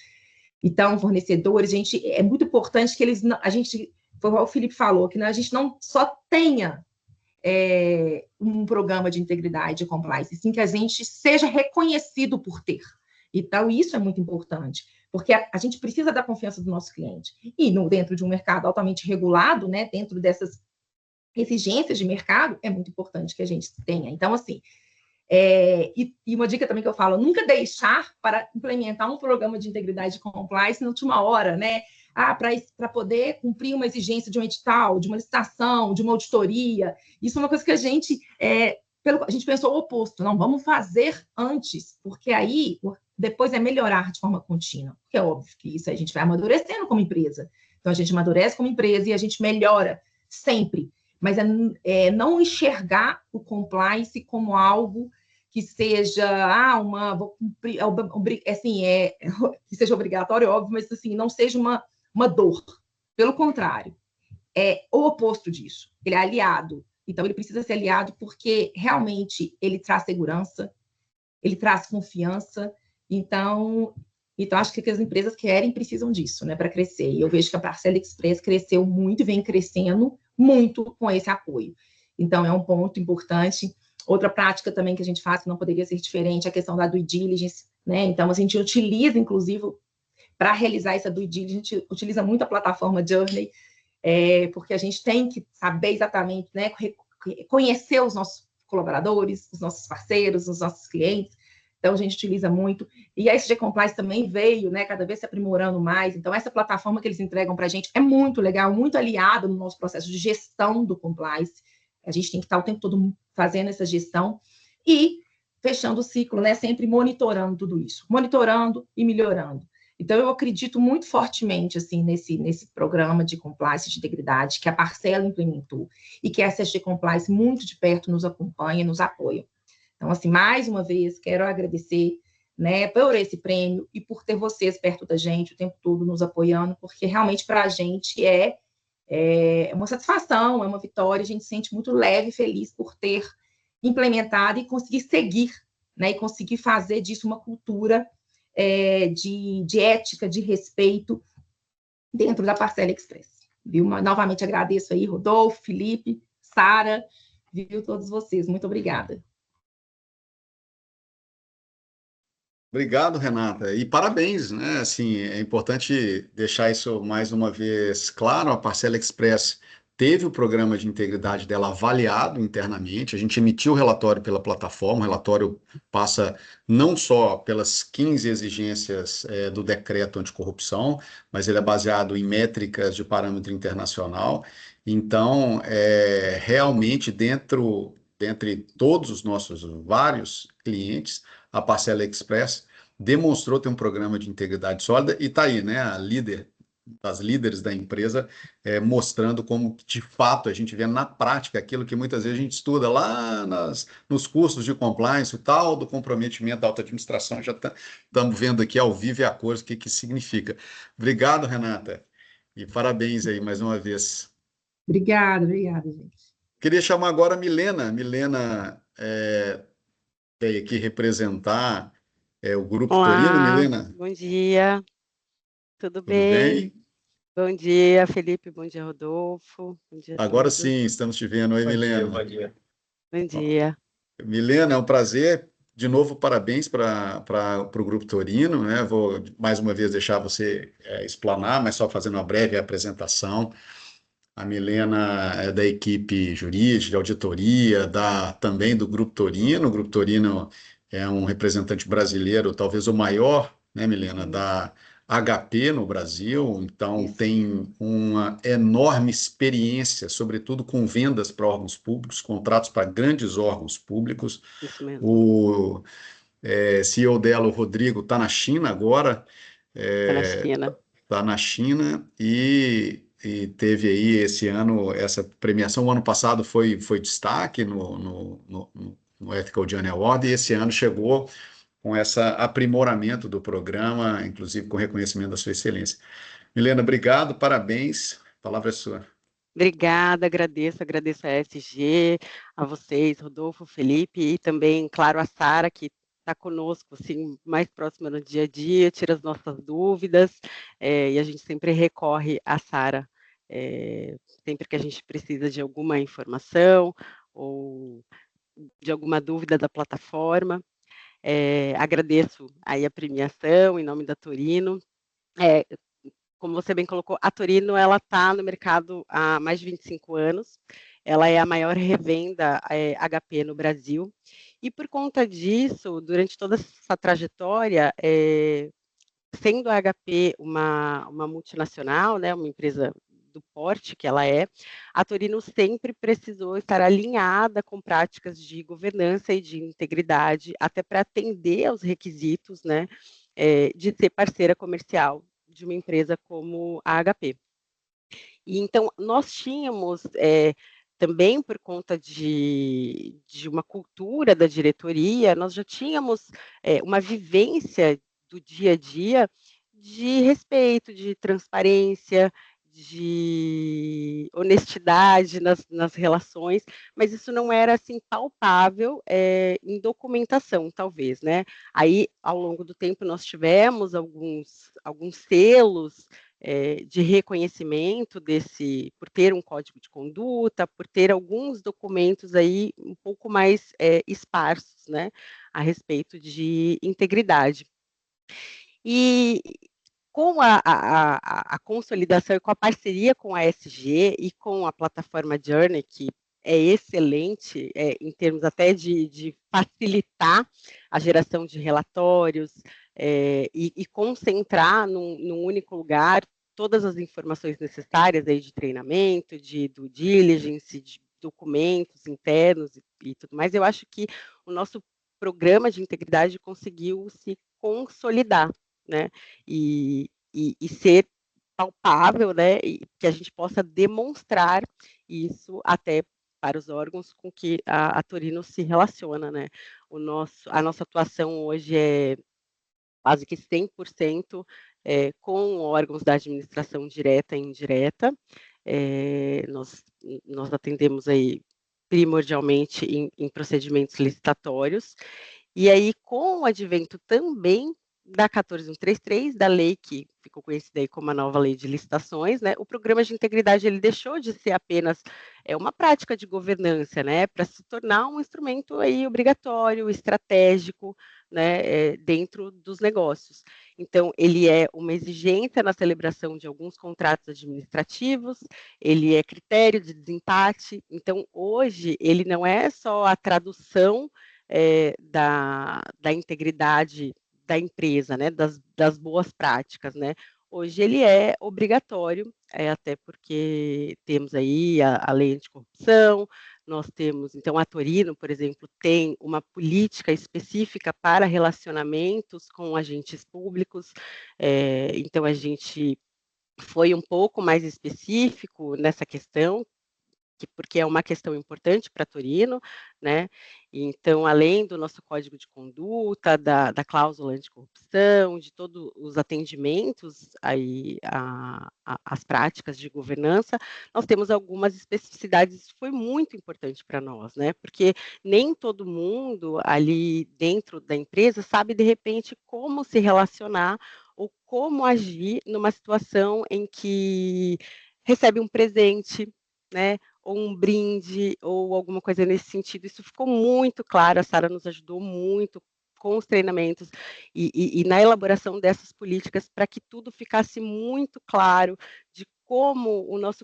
então, fornecedores. É muito importante que a gente, foi o Felipe falou, que a gente não só tenha um programa de integridade e compliance, sim que a gente seja reconhecido por ter. Então, isso é muito importante, porque a gente precisa da confiança do nosso cliente. E dentro de um mercado altamente regulado, né, dentro dessas exigências de mercado, é muito importante que a gente tenha. Então, assim, e uma dica também que eu falo, nunca deixar para implementar um programa de integridade e compliance na última hora, né? Para poder cumprir uma exigência de um edital, de uma licitação, de uma auditoria. Isso é uma coisa que a gente pensou o oposto. Não, vamos fazer antes, porque aí depois é melhorar de forma contínua. Porque é óbvio que isso a gente vai amadurecendo como empresa. Então, a gente amadurece como empresa e a gente melhora sempre. Mas não enxergar o compliance como algo que seja, vou cumprir, assim, que seja obrigatório, óbvio, mas assim, não seja uma dor. Pelo contrário, é o oposto disso. Ele é aliado. Então, ele precisa ser aliado porque realmente ele traz segurança, ele traz confiança. Então acho que as empresas querem, precisam disso, né, para crescer. E eu vejo que a Parcela Express cresceu muito e vem crescendo muito com esse apoio. Então, é um ponto importante. Outra prática também que a gente faz, que não poderia ser diferente, é a questão da due diligence, né? Então, a gente utiliza, inclusive, para realizar essa due diligence, a gente utiliza muito a plataforma Journey, porque a gente tem que saber exatamente, né, conhecer os nossos colaboradores, os nossos parceiros, os nossos clientes. Então, a gente utiliza muito. E a SG Compliance também veio, né, cada vez se aprimorando mais. Então, essa plataforma que eles entregam para a gente é muito legal, muito aliada no nosso processo de gestão do compliance. A gente tem que estar o tempo todo fazendo essa gestão e fechando o ciclo, né, sempre monitorando tudo isso, monitorando e melhorando. Então, eu acredito muito fortemente assim, nesse programa de compliance, de integridade, que a Parcela implementou e que a SG Compliance muito de perto nos acompanha, nos apoia. Então, assim, mais uma vez, quero agradecer, né, por esse prêmio e por ter vocês perto da gente o tempo todo nos apoiando, porque realmente para a gente é uma satisfação, é uma vitória, a gente se sente muito leve e feliz por ter implementado e conseguir seguir, né, e conseguir fazer disso uma cultura de ética, de respeito dentro da Parcela Express. Viu? Novamente agradeço aí, Rodolfo, Felipe, Sara, viu, todos vocês. Muito obrigada. Obrigado, Renata. E parabéns, né? Assim, é importante deixar isso mais uma vez claro. A Parcela Express teve o programa de integridade dela avaliado internamente. A gente emitiu o relatório pela plataforma. O relatório passa não só pelas 15 exigências do decreto anticorrupção, mas ele é baseado em métricas de parâmetro internacional. Então, realmente, dentre todos os nossos vários clientes, a Parcela Express demonstrou ter um programa de integridade sólida e está aí, né, das líderes da empresa, mostrando como, de fato, a gente vê na prática aquilo que muitas vezes a gente estuda lá nos cursos de compliance, o tal do comprometimento da alta administração, já estamos vendo aqui ao vivo e a cores o que significa. Obrigado, Renata, e parabéns aí mais uma vez. Obrigada, gente. Queria chamar agora a Milena. Milena veio aqui representar o Grupo Torino. Milena, bom dia, tudo tudo bem? bem? Bom dia, Felipe, bom dia, Rodolfo, bom dia a Agora todos. sim, estamos te vendo. Oi, Milena. Bom dia. Bom dia. Milena, é um prazer. De novo, parabéns para o Grupo Torino, né? Vou mais uma vez deixar você explanar, mas só fazendo uma breve apresentação. A Milena é da equipe jurídica, de auditoria, também do Grupo Torino. O Grupo Torino é um representante brasileiro, talvez o maior, né, Milena, da HP no Brasil, então Isso. tem uma enorme experiência, sobretudo com vendas para órgãos públicos, contratos para grandes órgãos públicos. Isso mesmo. O CEO dela, o Rodrigo, está na China agora, Tá na China. está na China e teve aí esse ano essa premiação. O ano passado foi destaque no Ethical Journey Award e esse ano chegou com esse aprimoramento do programa, inclusive com reconhecimento da sua excelência. Milena, obrigado, parabéns. A palavra é sua. Obrigada, agradeço a ESG, a vocês, Rodolfo, Felipe, e também, claro, a Sara, que está conosco, assim, mais próxima no dia a dia, tira as nossas dúvidas, e a gente sempre recorre à Sara, sempre que a gente precisa de alguma informação ou de alguma dúvida da plataforma. Agradeço aí a premiação em nome da Torino. Como você bem colocou, a Torino ela está no mercado há mais de 25 anos. Ela é a maior revenda HP no Brasil. E por conta disso, durante toda essa trajetória, sendo a HP uma multinacional, né, uma empresa do porte que ela é, a Torino sempre precisou estar alinhada com práticas de governança e de integridade, até para atender aos requisitos, né, de ser parceira comercial de uma empresa como a HP. E então nós tínhamos também por conta de uma cultura da diretoria, nós já tínhamos uma vivência do dia a dia de respeito, de transparência, de honestidade nas relações, mas isso não era assim palpável em documentação, talvez, né? Aí, ao longo do tempo, nós tivemos alguns selos de reconhecimento por ter um código de conduta, por ter alguns documentos aí um pouco mais esparsos, né, a respeito de integridade. E com a consolidação e com a parceria com a ESG e com a plataforma Journey, que é excelente em termos até de facilitar a geração de relatórios e concentrar num único lugar todas as informações necessárias aí de treinamento, de due diligence, de documentos internos e tudo mais. Eu acho que o nosso programa de integridade conseguiu se consolidar, né? E ser palpável, né? E que a gente possa demonstrar isso até para os órgãos com que a Torino se relaciona, né? A nossa atuação hoje é quase que 100% com órgãos da administração direta e indireta. Nós atendemos aí primordialmente em procedimentos licitatórios, e aí com o advento também da 14133, da lei que ficou conhecida aí como a nova lei de licitações, né, o programa de integridade ele deixou de ser apenas uma prática de governança, né, para se tornar um instrumento aí obrigatório, estratégico, né, dentro dos negócios. Então, ele é uma exigência na celebração de alguns contratos administrativos, ele é critério de desempate. Então, hoje, ele não é só a tradução da integridade da empresa, né, das boas práticas, né. Hoje ele é obrigatório, até porque temos aí a lei anticorrupção, nós temos, então, a Torino, por exemplo, tem uma política específica para relacionamentos com agentes públicos, então a gente foi um pouco mais específico nessa questão, porque é uma questão importante para Torino, né? Então, além do nosso código de conduta, da cláusula anticorrupção, de todos os atendimentos aí às práticas de governança, nós temos algumas especificidades. Isso foi muito importante para nós, né? Porque nem todo mundo ali dentro da empresa sabe, de repente, como se relacionar ou como agir numa situação em que recebe um presente, né? Ou um brinde, ou alguma coisa nesse sentido. Isso ficou muito claro, a Sara nos ajudou muito com os treinamentos e na elaboração dessas políticas para que tudo ficasse muito claro de como o nosso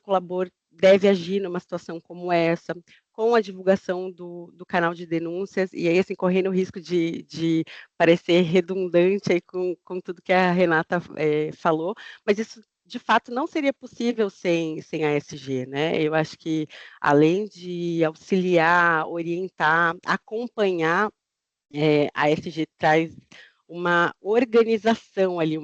deve agir numa situação como essa, com a divulgação do canal de denúncias, e aí, assim, correndo o risco de parecer redundante aí com tudo que a Renata falou, mas isso, de fato, não seria possível sem a ESG, né? Eu acho que, além de auxiliar, orientar, acompanhar, a ESG traz uma organização ali,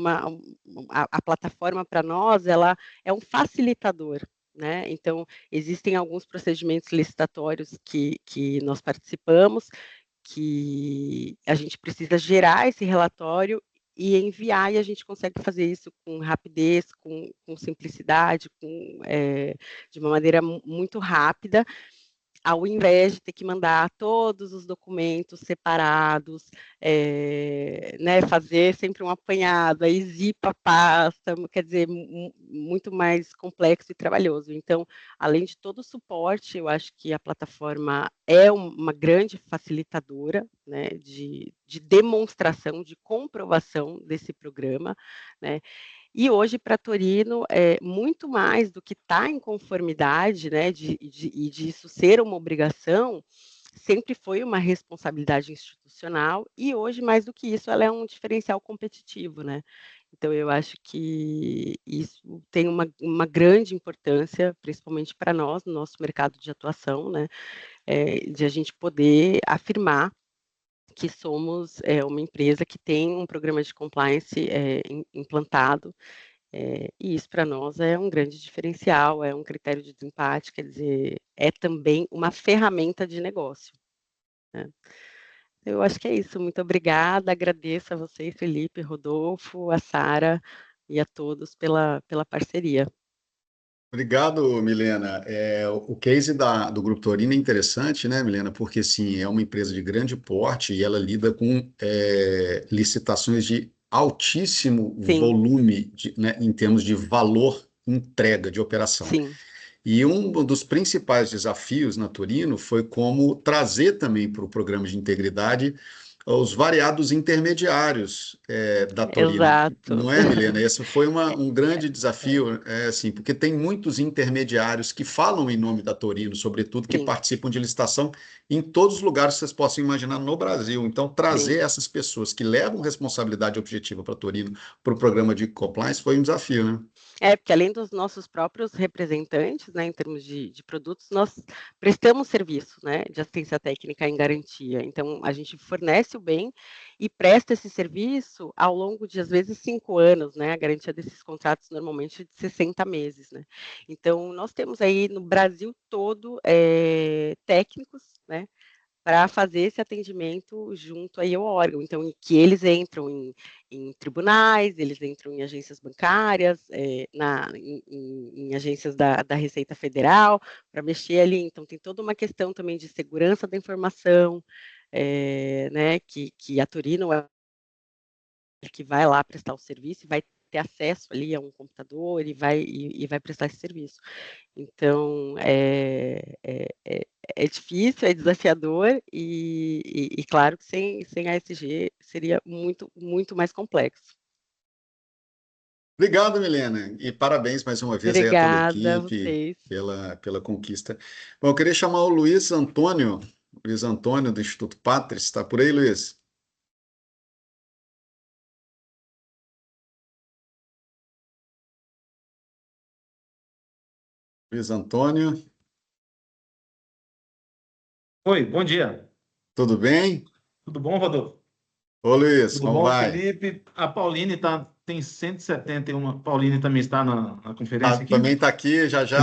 a plataforma para nós, ela é um facilitador, né? Então, existem alguns procedimentos licitatórios que nós participamos, que a gente precisa gerar esse relatório e enviar, e a gente consegue fazer isso com rapidez, com simplicidade, de uma maneira muito rápida, ao invés de ter que mandar todos os documentos separados, né, fazer sempre um apanhado, aí zipa a pasta, quer dizer, muito mais complexo e trabalhoso. Então, além de todo o suporte, eu acho que a plataforma é uma grande facilitadora, né, de demonstração, de comprovação desse programa, né. E hoje, para Torino, muito mais do que estar em conformidade, né, e de isso ser uma obrigação, sempre foi uma responsabilidade institucional, e hoje, mais do que isso, ela é um diferencial competitivo, né? Então, eu acho que isso tem uma grande importância, principalmente para nós, no nosso mercado de atuação, né, de a gente poder afirmar que somos uma empresa que tem um programa de compliance implantado, e isso para nós é um grande diferencial, é um critério de desempate, quer dizer, é também uma ferramenta de negócio, né? Eu acho que é isso, muito obrigada, agradeço a vocês, Felipe, Rodolfo, a Sara e a todos pela parceria. Obrigado, Milena. O case do Grupo Torino é interessante, né, Milena? Porque, sim, é uma empresa de grande porte e ela lida com licitações de altíssimo Sim, volume, né, em termos de valor entrega de operação. sim, E um dos principais desafios na Torino foi como trazer também para o programa de integridade os variados intermediários da Torino. exato. Não é, Milena? Esse foi um grande desafio, assim, porque tem muitos intermediários que falam em nome da Torino, sobretudo, que Sim, participam de licitação em todos os lugares que vocês possam imaginar no Brasil. Então, trazer sim. essas pessoas que levam responsabilidade objetiva para a Torino para o programa de compliance foi um desafio, né? Porque além dos nossos próprios representantes, né, em termos de produtos, nós prestamos serviço, né, de assistência técnica em garantia. Então, a gente fornece o bem e presta esse serviço ao longo de, às vezes, 5 anos, né, a garantia desses contratos normalmente é de 60 meses, né. Então, nós temos aí no Brasil todo técnicos, né, para fazer esse atendimento junto aí ao órgão. Então, que eles entram em tribunais, eles entram em agências bancárias, em agências da Receita Federal, para mexer ali. Então, tem toda uma questão também de segurança da informação, né, que a Torino é que vai lá prestar o serviço e vai ter acesso ali a um computador e vai prestar esse serviço. Então, é difícil, é desafiador e claro que sem a ESG seria muito, muito mais complexo. Obrigado, Milena, e parabéns mais uma vez aí a toda a Obrigada a equipe vocês. pela conquista. Bom, eu queria chamar o Luiz Antônio do Instituto Patris. Está por aí, Luiz? Luiz Antônio, Oi, bom dia. tudo bem? Tudo bom, Rodolfo? Ô, Luiz, Tudo como bom, vai? Felipe? A Pauline tem 171. Pauline também está na conferência aqui. Também está aqui, já já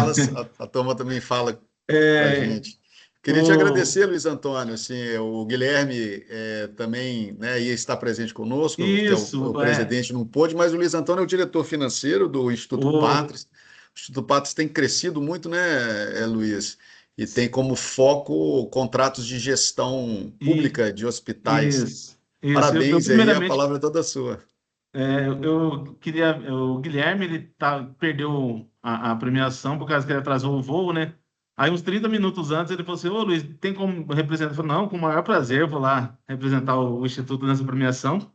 a turma também fala com a É, gente. Queria te o, agradecer, Luiz Antônio. Assim, o Guilherme também, né, ia estar presente conosco, que é o isso, presidente não pôde, mas o Luiz Antônio é o diretor financeiro do Instituto o, Patris. O Instituto Patris tem crescido muito, né, Luiz? E tem como foco contratos de gestão e, pública de hospitais. isso. Eu Parabéns aí, a primeiramente, palavra é toda sua. eu queria. O Guilherme, perdeu a premiação por causa que ele atrasou o voo, né? Aí, uns 30 minutos antes, ele falou assim: Ô Luiz, tem como representar? Eu falei: Não, com o maior prazer, eu vou lá representar o Instituto nessa premiação.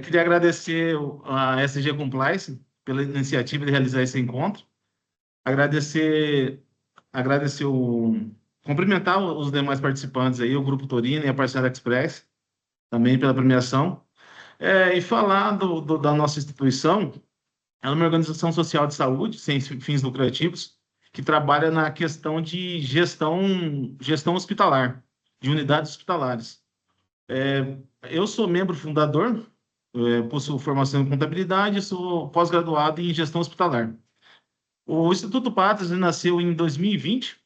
Queria agradecer a SG Compliance pela iniciativa de realizar esse encontro. Agradecer, cumprimentar os demais participantes aí, o Grupo Torino e a Parcela Express, também pela premiação, e falar da nossa instituição. Ela é uma organização social de saúde, sem fins lucrativos, que trabalha na questão de gestão hospitalar, de unidades hospitalares. Eu sou membro fundador, possuo formação em contabilidade e sou pós-graduado em gestão hospitalar. O Instituto Patras nasceu em 2020.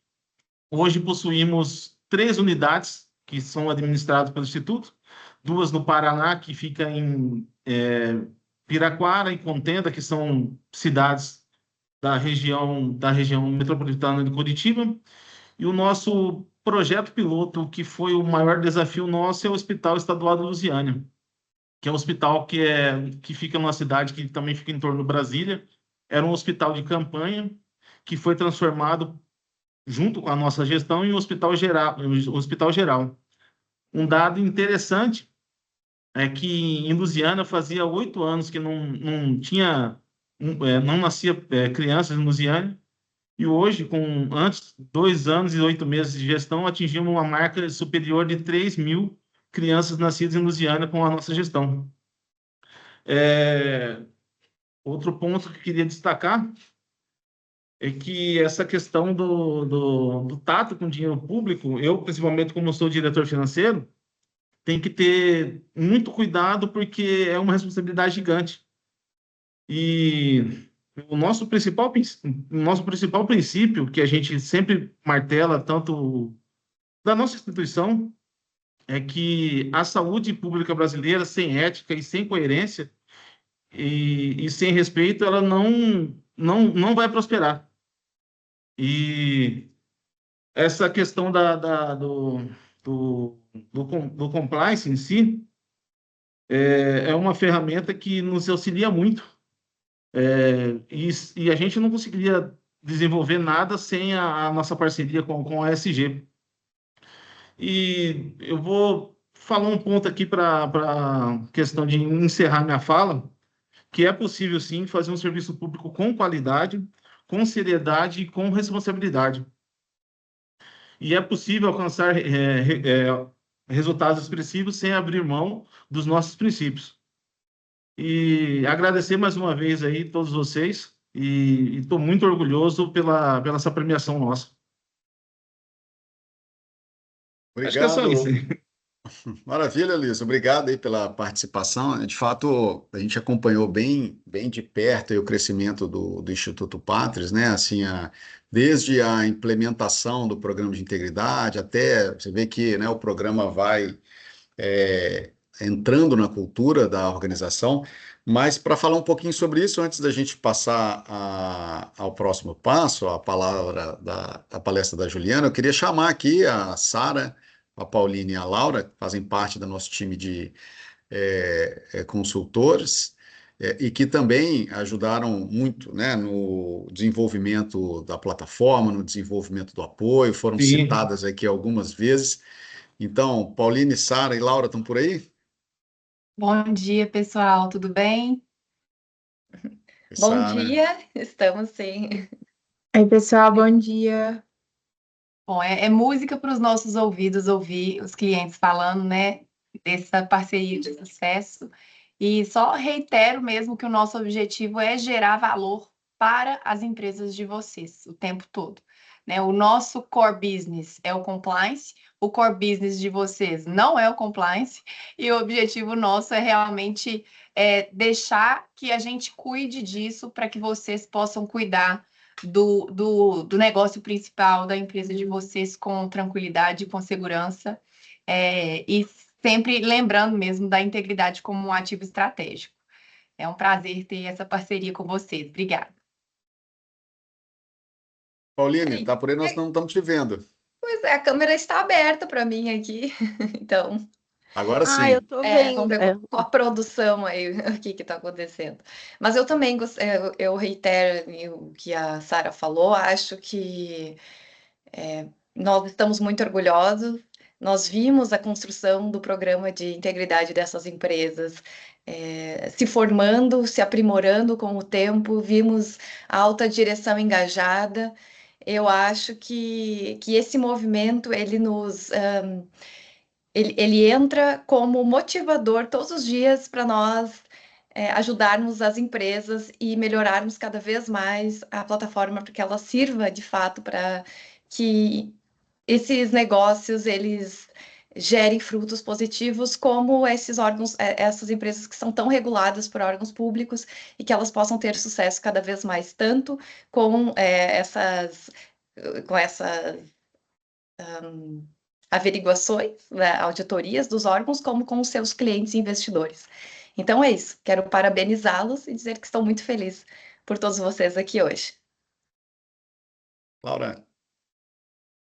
Hoje possuímos 3 unidades que são administradas pelo Instituto, 2 no Paraná, que fica em Piraquara e Contenda, que são cidades da região metropolitana de Curitiba, e o nosso projeto piloto, que foi o maior desafio nosso, é o Hospital Estadual de Lusiânia, que é um hospital que fica numa cidade que também fica em torno de Brasília. Era um hospital de campanha que foi transformado, junto com a nossa gestão, em um hospital geral. Um dado interessante é que em Lusiânia fazia 8 anos que não nascia crianças em Lusiânia, e hoje, antes 2 anos e 8 meses de gestão, atingimos uma marca superior de 3.000 crianças nascidas em Lusiânia com a nossa gestão. Outro ponto que eu queria destacar é que essa questão do tato com dinheiro público, eu, principalmente como sou diretor financeiro, tem que ter muito cuidado, porque é uma responsabilidade gigante. E o nosso principal princípio, que a gente sempre martela, tanto da nossa instituição, é que a saúde pública brasileira, sem ética e sem coerência e sem respeito, ela não vai prosperar. E essa questão do compliance em si é uma ferramenta que nos auxilia muito, e a gente não conseguiria desenvolver nada sem a nossa parceria com a ESG. E eu vou falar um ponto aqui para questão de encerrar minha fala, que é possível, sim, fazer um serviço público com qualidade, com seriedade e com responsabilidade. E é possível alcançar resultados expressivos sem abrir mão dos nossos princípios. E agradecer mais uma vez aí todos vocês, e estou muito orgulhoso pela essa premiação nossa. Obrigado. Acho que é só isso. Maravilha, Luiz. Obrigado aí pela participação. De fato, a gente acompanhou bem de perto aí o crescimento do Instituto Patras, né? Assim, desde a implementação do programa de integridade até você vê que, né, o programa vai entrando na cultura da organização. Mas para falar um pouquinho sobre isso, antes da gente passar ao próximo passo, a palavra da palestra da Juliana, eu queria chamar aqui a Sara, a Pauline e a Laura, que fazem parte do nosso time de consultores, e que também ajudaram muito, né, no desenvolvimento da plataforma, no desenvolvimento do apoio, foram citadas aqui algumas vezes. Então, Pauline, Sara e Laura estão por aí? Bom dia, pessoal, tudo bem? Bom dia, estamos sim. Oi, pessoal, bom dia. Bom, é música para os nossos ouvidos ouvir os clientes falando, né, dessa parceria de sucesso. E só reitero mesmo que o nosso objetivo é gerar valor para as empresas de vocês o tempo todo, né? O nosso core business é o compliance, o core business de vocês não é o compliance, e o objetivo nosso é realmente deixar que a gente cuide disso para que vocês possam cuidar do negócio principal da empresa de vocês com tranquilidade, com segurança, e sempre lembrando mesmo da integridade como um ativo estratégico. É um prazer ter essa parceria com vocês. Obrigada. Pauline, tá por aí, nós não estamos te vendo. Pois é, a câmera está aberta para mim aqui, então... Agora sim. Eu tô vendo. Vamos ver com a produção aí o que está acontecendo. Mas eu também eu reitero o que a Sara falou, acho que nós estamos muito orgulhosos Nós vimos a construção do programa de integridade dessas empresas se formando, se aprimorando com o tempo, vimos a alta direção engajada. Eu acho que esse movimento ele entra como motivador todos os dias para nós ajudarmos as empresas e melhorarmos cada vez mais a plataforma para que ela sirva de fato para que esses negócios eles gerem frutos positivos, como esses órgãos, essas empresas que são tão reguladas por órgãos públicos e que elas possam ter sucesso cada vez mais, tanto com essas averiguações, né, auditorias dos órgãos, como com os seus clientes e investidores. Então é isso. Quero parabenizá-los e dizer que estou muito feliz por todos vocês aqui hoje. Laura.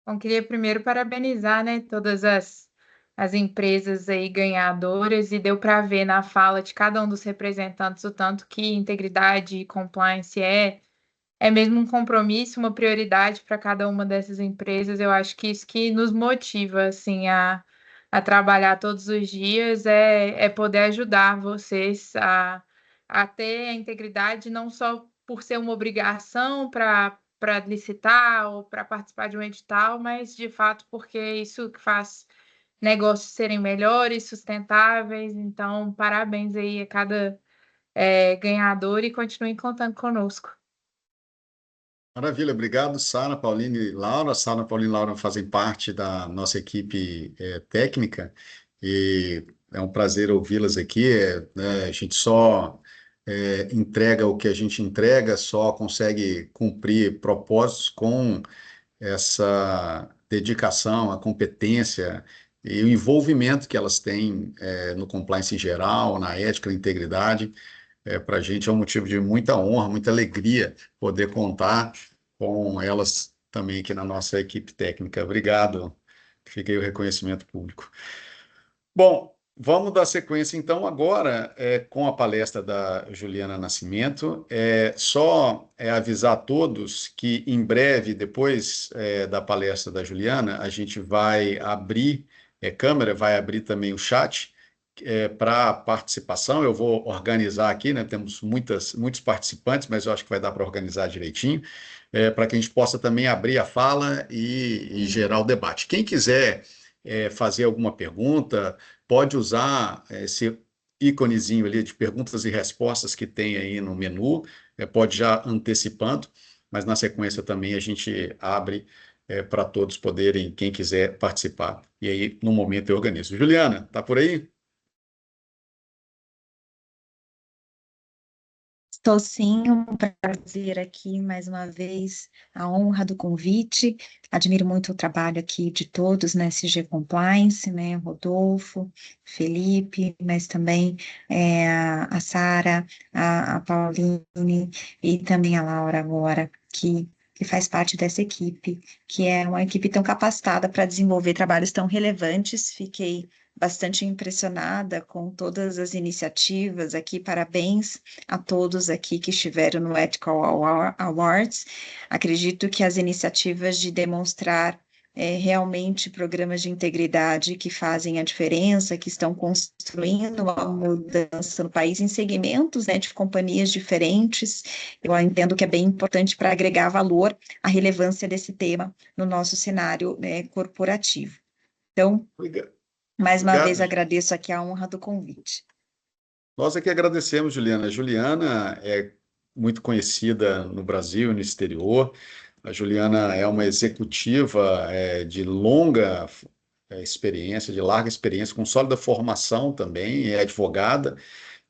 Bom, queria primeiro parabenizar, né, todas as empresas aí ganhadoras, e deu para ver na fala de cada um dos representantes o tanto que integridade e compliance é mesmo um compromisso, uma prioridade para cada uma dessas empresas. Eu acho que isso que nos motiva, assim, a trabalhar todos os dias é poder ajudar vocês a ter a integridade, não só por ser uma obrigação para licitar ou para participar de um edital, mas de fato porque isso que faz negócios serem melhores, sustentáveis. Então, parabéns aí a cada ganhador e continuem contando conosco. Maravilha, obrigado, Sara, Pauline e Laura. Sara, Pauline e Laura fazem parte da nossa equipe técnica e é um prazer ouvi-las aqui. Né, a gente só entrega o que a gente entrega, só consegue cumprir propósitos com essa dedicação, a competência e o envolvimento que elas têm no compliance em geral, na ética, na integridade. Para a gente é um motivo de muita honra, muita alegria poder contar com elas também aqui na nossa equipe técnica. Obrigado, fica aí o reconhecimento público. Bom, vamos dar sequência então agora com a palestra da Juliana Nascimento. Só avisar a todos que em breve, depois da palestra da Juliana, a gente vai abrir câmera, vai abrir também o chat para participação. Eu vou organizar aqui, né? Temos muitos participantes, mas eu acho que vai dar para organizar direitinho, para que a gente possa também abrir a fala e gerar o debate. Quem quiser fazer alguma pergunta, pode usar esse íconezinho ali de perguntas e respostas que tem aí no menu, pode já antecipando, mas na sequência também a gente abre para todos poderem, quem quiser participar. E aí, no momento, eu organizo. Juliana, tá por aí? Estou sim, um prazer aqui mais uma vez, a honra do convite. Admiro muito o trabalho aqui de todos na SG Compliance, né? Rodolfo, Felipe, mas também a Sara, a Pauline e também a Laura agora, que faz parte dessa equipe, que é uma equipe tão capacitada para desenvolver trabalhos tão relevantes. Fiquei bastante impressionada com todas as iniciativas aqui. Parabéns a todos aqui que estiveram no Ethical Awards. Acredito que as iniciativas de demonstrar realmente programas de integridade que fazem a diferença, que estão construindo uma mudança no país em segmentos, né, de companhias diferentes. Eu entendo que é bem importante para agregar valor à relevância desse tema no nosso cenário corporativo. Então, mais uma vez agradeço aqui a honra do convite. Nós aqui agradecemos, Juliana. A Juliana é muito conhecida no Brasil e no exterior. A Juliana é uma executiva de longa experiência, de larga experiência, com sólida formação também, é advogada,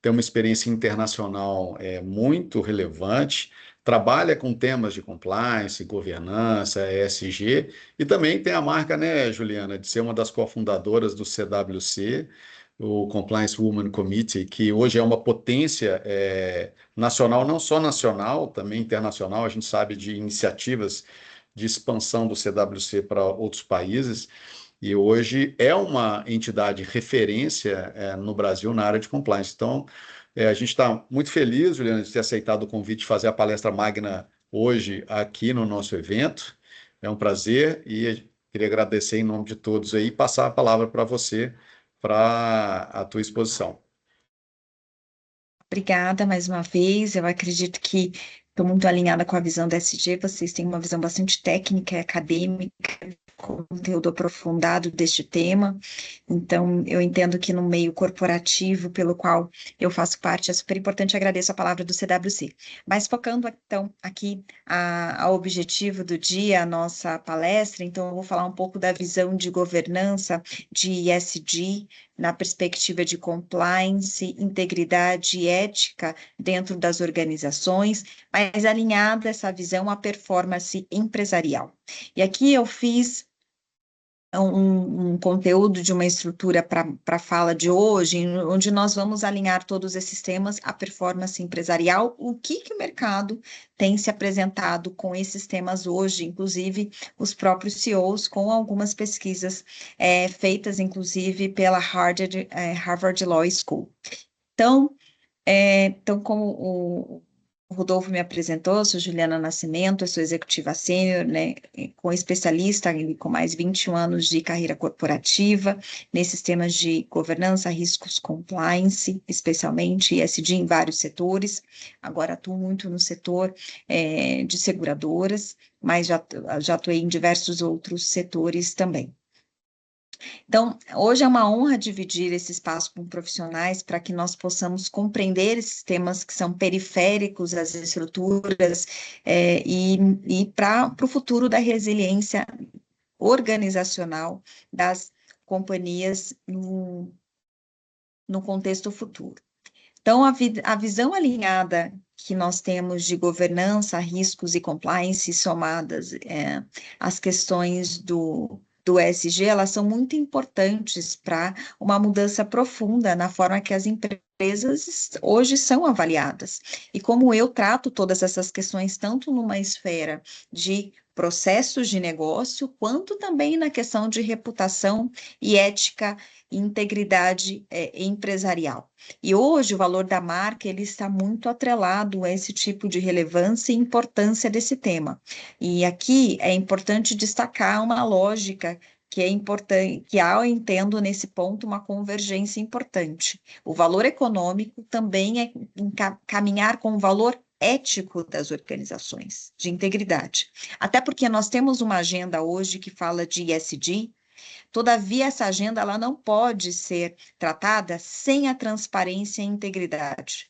tem uma experiência internacional muito relevante, trabalha com temas de compliance, governança, ESG, e também tem a marca, né, Juliana, de ser uma das cofundadoras do CWC, o Compliance Women Committee, que hoje é uma potência nacional, não só nacional, também internacional. A gente sabe de iniciativas de expansão do CWC para outros países, e hoje é uma entidade referência no Brasil na área de compliance. Então, a gente está muito feliz, Juliana, de ter aceitado o convite de fazer a palestra magna hoje aqui no nosso evento. É um prazer e Queria agradecer em nome de todos aí e passar a palavra para você, para a tua exposição. Obrigada mais uma vez. Eu acredito que estou muito alinhada com a visão da SG. Vocês têm uma visão bastante técnica e acadêmica, conteúdo aprofundado deste tema. Então, eu entendo que no meio corporativo, pelo qual eu faço parte, é super importante. Agradeço a palavra do CWC. Mas focando, então, aqui ao objetivo do dia, a nossa palestra, então, eu vou falar um pouco da visão de governança de ESG, na perspectiva de compliance, integridade e ética dentro das organizações, mas alinhada essa visão à performance empresarial. E aqui eu fiz um conteúdo de uma estrutura para a fala de hoje, onde nós vamos alinhar todos esses temas à performance empresarial, o que o mercado tem se apresentado com esses temas hoje, inclusive os próprios CEOs, com algumas pesquisas feitas, inclusive, pela Harvard Law School. Então, como o Rodolfo me apresentou, eu sou Juliana Nascimento, eu sou executiva sênior, né, com especialista com mais 21 anos de carreira corporativa, nesses temas de governança, riscos, compliance, especialmente ESG em vários setores. Agora atuo muito no setor de seguradoras, mas já atuei em diversos outros setores também. Então, hoje é uma honra dividir esse espaço com profissionais para que nós possamos compreender esses temas que são periféricos às estruturas e para o futuro da resiliência organizacional das companhias no contexto futuro. Então, a visão alinhada que nós temos de governança, riscos e compliance somadas às questões do ESG, elas são muito importantes para uma mudança profunda na forma que as empresas hoje são avaliadas. E como eu trato todas essas questões, tanto numa esfera de processos de negócio, quanto também na questão de reputação e ética e integridade empresarial. E hoje o valor da marca ele está muito atrelado a esse tipo de relevância e importância desse tema. E aqui é importante destacar uma lógica que é importante, que eu entendo nesse ponto uma convergência importante. O valor econômico também é caminhar com o valor ético das organizações, de integridade. Até porque nós temos uma agenda hoje que fala de ESG, todavia essa agenda ela não pode ser tratada sem a transparência e integridade,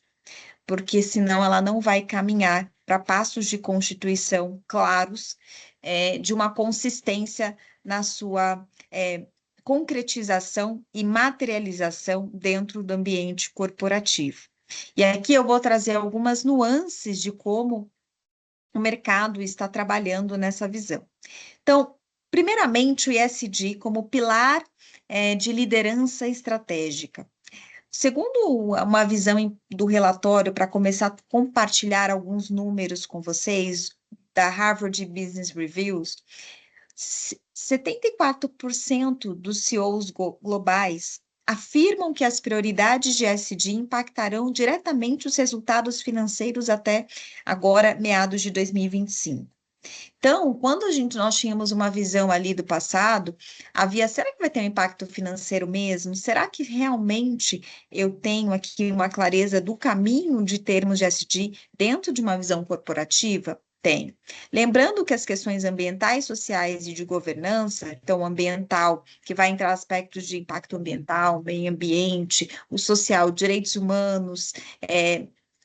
porque senão ela não vai caminhar para passos de constituição claros, de uma consistência na sua concretização e materialização dentro do ambiente corporativo. E aqui eu vou trazer algumas nuances de como o mercado está trabalhando nessa visão. Então, primeiramente, o ESG como pilar de liderança estratégica. Segundo uma visão do relatório, para começar a compartilhar alguns números com vocês, da Harvard Business Reviews, 74% dos CEOs globais afirmam que as prioridades de ESG impactarão diretamente os resultados financeiros até agora, meados de 2025. Então, quando nós tínhamos uma visão ali do passado, será que vai ter um impacto financeiro mesmo? Será que realmente eu tenho aqui uma clareza do caminho de termos de ESG dentro de uma visão corporativa? Tem. Lembrando que as questões ambientais, sociais e de governança, então ambiental, que vai entrar aspectos de impacto ambiental, meio ambiente, o social, direitos humanos,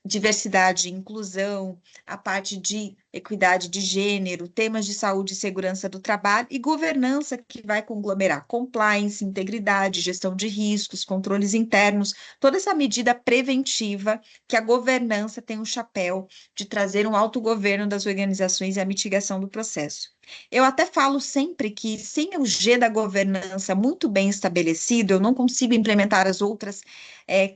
diversidade e inclusão, a parte de equidade de gênero, temas de saúde e segurança do trabalho e governança que vai conglomerar compliance, integridade, gestão de riscos, controles internos, toda essa medida preventiva que a governança tem um chapéu de trazer um autogoverno das organizações e a mitigação do processo. Eu até falo sempre que sem o G da governança muito bem estabelecido, eu não consigo implementar as outras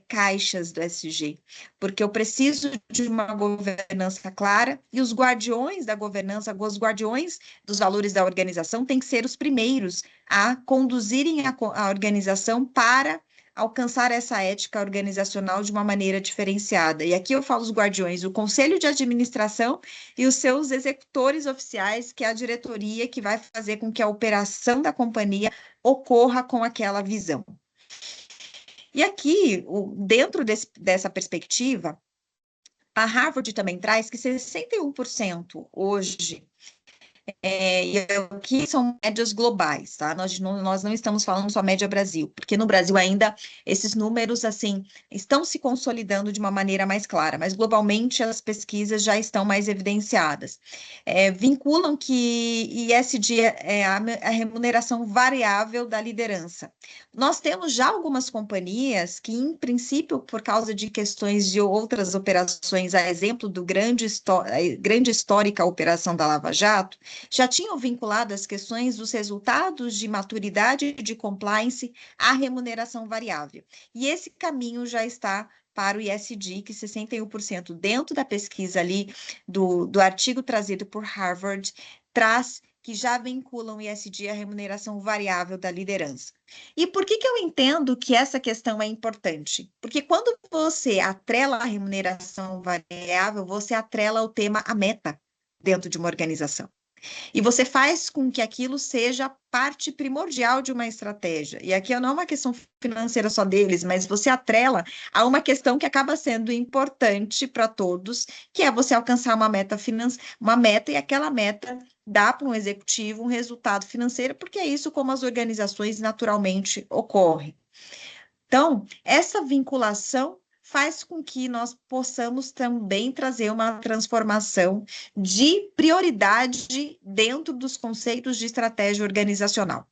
caixas do ESG, porque eu preciso de uma governança clara e os guardiões da governança, os guardiões dos valores da organização têm que ser os primeiros a conduzirem a organização para alcançar essa ética organizacional de uma maneira diferenciada. E aqui eu falo os guardiões, o conselho de administração e os seus executores oficiais, que é a diretoria que vai fazer com que a operação da companhia ocorra com aquela visão. E aqui, dentro dessa perspectiva, a Harvard também traz que 61% hoje, e aqui são médias globais, tá? Nós não estamos falando só média Brasil, porque no Brasil ainda esses números, assim, estão se consolidando de uma maneira mais clara, mas globalmente as pesquisas já estão mais evidenciadas. Vinculam que ESG é a remuneração variável da liderança. Nós temos já algumas companhias que, em princípio, por causa de questões de outras operações, a exemplo do grande histórica operação da Lava Jato, já tinham vinculado as questões dos resultados de maturidade de compliance à remuneração variável. E esse caminho já está para o ESG, que 61% dentro da pesquisa ali do artigo trazido por Harvard traz que já vinculam o ESG à remuneração variável da liderança. E por que eu entendo que essa questão é importante? Porque quando você atrela a remuneração variável, você atrela o tema à meta dentro de uma organização. E você faz com que aquilo seja parte primordial de uma estratégia. E aqui não é uma questão financeira só deles, mas você atrela a uma questão que acaba sendo importante para todos, que é você alcançar uma meta e aquela meta dá para um executivo um resultado financeiro, porque é isso como as organizações naturalmente ocorrem. Então, essa vinculação faz com que nós possamos também trazer uma transformação de prioridade dentro dos conceitos de estratégia organizacional.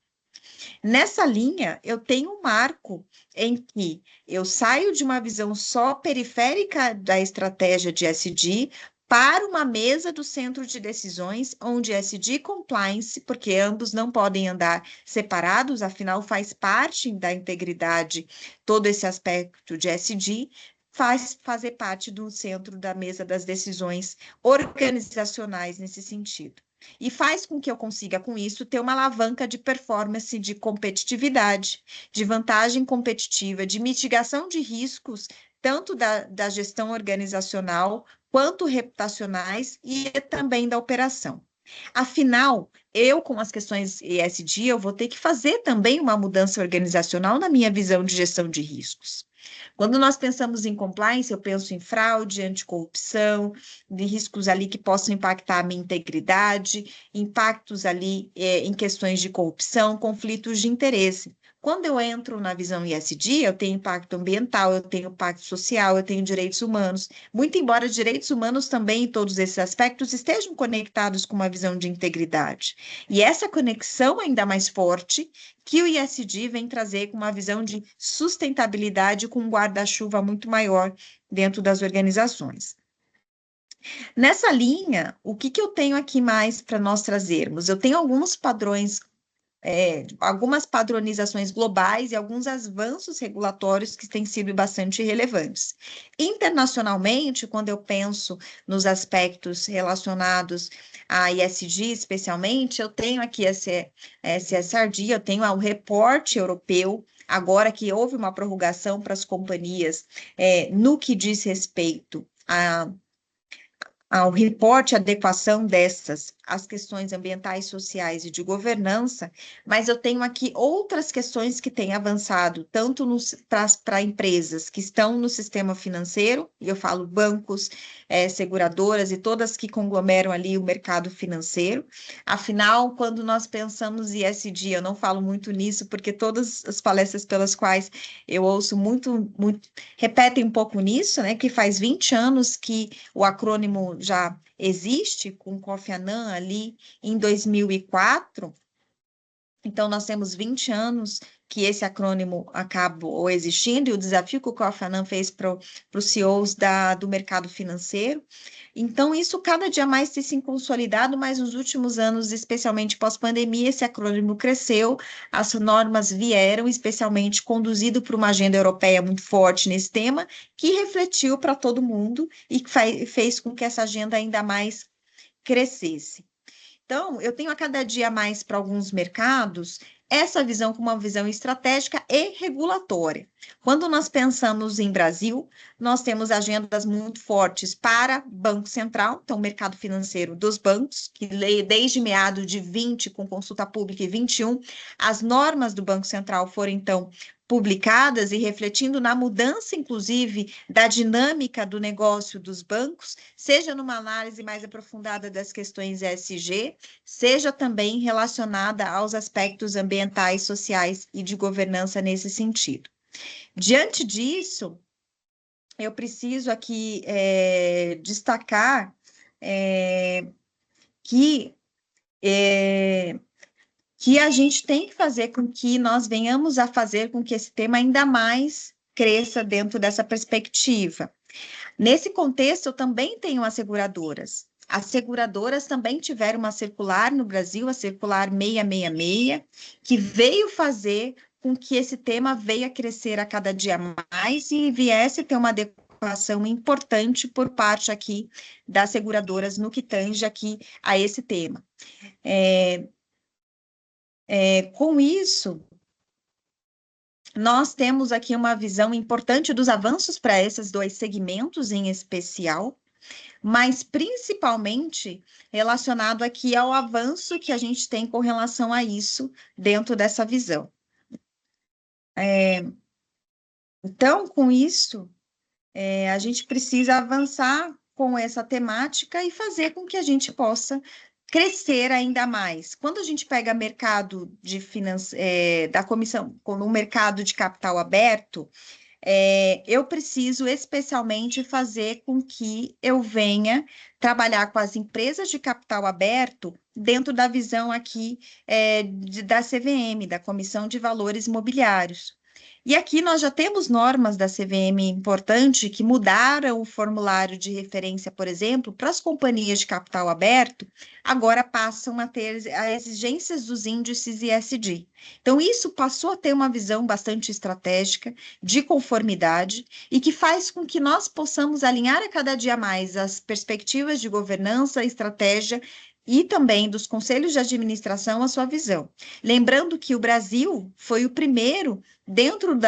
Nessa linha, eu tenho um marco em que eu saio de uma visão só periférica da estratégia de ESG para uma mesa do centro de decisões, onde ESG e compliance, porque ambos não podem andar separados, afinal faz parte da integridade todo esse aspecto de ESG, fazer parte do centro da mesa das decisões organizacionais nesse sentido. E faz com que eu consiga, com isso, ter uma alavanca de performance, de competitividade, de vantagem competitiva, de mitigação de riscos, tanto da gestão organizacional, quanto reputacionais e também da operação. Afinal, eu, com as questões ESG, eu vou ter que fazer também uma mudança organizacional na minha visão de gestão de riscos. Quando nós pensamos em compliance, eu penso em fraude, anticorrupção, de riscos ali que possam impactar a minha integridade, impactos ali em questões de corrupção, conflitos de interesse. Quando eu entro na visão ESG, eu tenho impacto ambiental, eu tenho impacto social, eu tenho direitos humanos. Muito embora direitos humanos também, em todos esses aspectos, estejam conectados com uma visão de integridade. E essa conexão ainda mais forte que o ESG vem trazer com uma visão de sustentabilidade com um guarda-chuva muito maior dentro das organizações. Nessa linha, o que eu tenho aqui mais para nós trazermos? Eu tenho alguns padrões, algumas padronizações globais e alguns avanços regulatórios que têm sido bastante relevantes. Internacionalmente, quando eu penso nos aspectos relacionados a ESG, especialmente, eu tenho aqui esse CSRD, eu tenho o reporte europeu, agora que houve uma prorrogação para as companhias no que diz respeito ao reporte, a adequação dessas às questões ambientais, sociais e de governança, mas eu tenho aqui outras questões que têm avançado, tanto para empresas que estão no sistema financeiro, e eu falo bancos, seguradoras e todas que conglomeram ali o mercado financeiro. Afinal, quando nós pensamos em ESG, eu não falo muito nisso, porque todas as palestras pelas quais eu ouço muito repetem um pouco nisso, né, que faz 20 anos que o acrônimo já existe, com Kofi Annan ali em 2004, então nós temos 20 anos que esse acrônimo acabou existindo, e o desafio que o Kofi Annan fez para os CEOs do mercado financeiro. Então, isso cada dia mais tem se consolidado, mas nos últimos anos, especialmente pós-pandemia, esse acrônimo cresceu, as normas vieram, especialmente conduzido por uma agenda europeia muito forte nesse tema, que refletiu para todo mundo e fez com que essa agenda ainda mais crescesse. Então, eu tenho a cada dia mais para alguns mercados essa visão como uma visão estratégica e regulatória. Quando nós pensamos em Brasil, nós temos agendas muito fortes para Banco Central, então o mercado financeiro dos bancos, que desde meados de 20, com consulta pública, e 21, as normas do Banco Central foram, então, publicadas e refletindo na mudança, inclusive, da dinâmica do negócio dos bancos, seja numa análise mais aprofundada das questões ESG, seja também relacionada aos aspectos ambientais, sociais e de governança nesse sentido. Diante disso, eu preciso aqui destacar que a gente tem que fazer com que nós venhamos a fazer com que esse tema ainda mais cresça dentro dessa perspectiva. Nesse contexto, eu também tenho as seguradoras. As seguradoras também tiveram uma circular no Brasil, a circular 666, que veio fazer com que esse tema venha crescer a cada dia mais e viesse ter uma adequação importante por parte aqui das seguradoras no que tange aqui a esse tema. Com isso, nós temos aqui uma visão importante dos avanços para esses dois segmentos em especial, mas principalmente relacionado aqui ao avanço que a gente tem com relação a isso dentro dessa visão. Então, com isso, a gente precisa avançar com essa temática e fazer com que a gente possa crescer ainda mais. Quando a gente pega mercado de da comissão, no mercado de capital aberto, eu preciso especialmente fazer com que eu venha trabalhar com as empresas de capital aberto dentro da visão aqui da CVM, da Comissão de Valores Imobiliários. E aqui nós já temos normas da CVM importante que mudaram o formulário de referência, por exemplo, para as companhias de capital aberto, agora passam a ter as exigências dos índices ESG. Então, isso passou a ter uma visão bastante estratégica, de conformidade, e que faz com que nós possamos alinhar a cada dia mais as perspectivas de governança, estratégia, e também dos conselhos de administração a sua visão. Lembrando que o Brasil foi o primeiro, dentro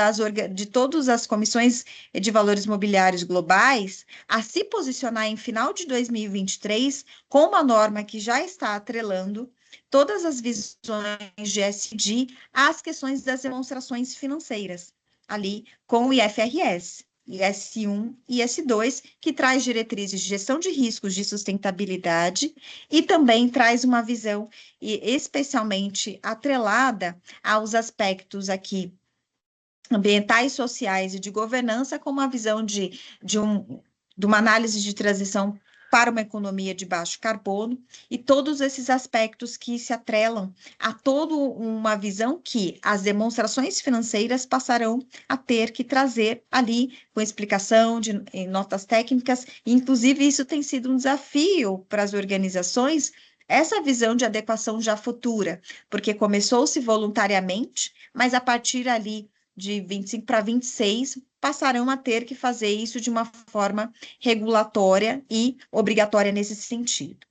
de todas as comissões de valores imobiliários globais, a se posicionar em final de 2023 com uma norma que já está atrelando todas as visões de ESG às questões das demonstrações financeiras, ali com o IFRS. IS1 e IS2, que traz diretrizes de gestão de riscos de sustentabilidade e também traz uma visão especialmente atrelada aos aspectos aqui ambientais, sociais e de governança, com uma visão de uma análise de transição para uma economia de baixo carbono, e todos esses aspectos que se atrelam a toda uma visão que as demonstrações financeiras passarão a ter que trazer ali, com explicação em notas técnicas, e inclusive isso tem sido um desafio para as organizações, essa visão de adequação já futura, porque começou-se voluntariamente, mas a partir ali de 25 para 26, passarão a ter que fazer isso de uma forma regulatória e obrigatória nesse sentido.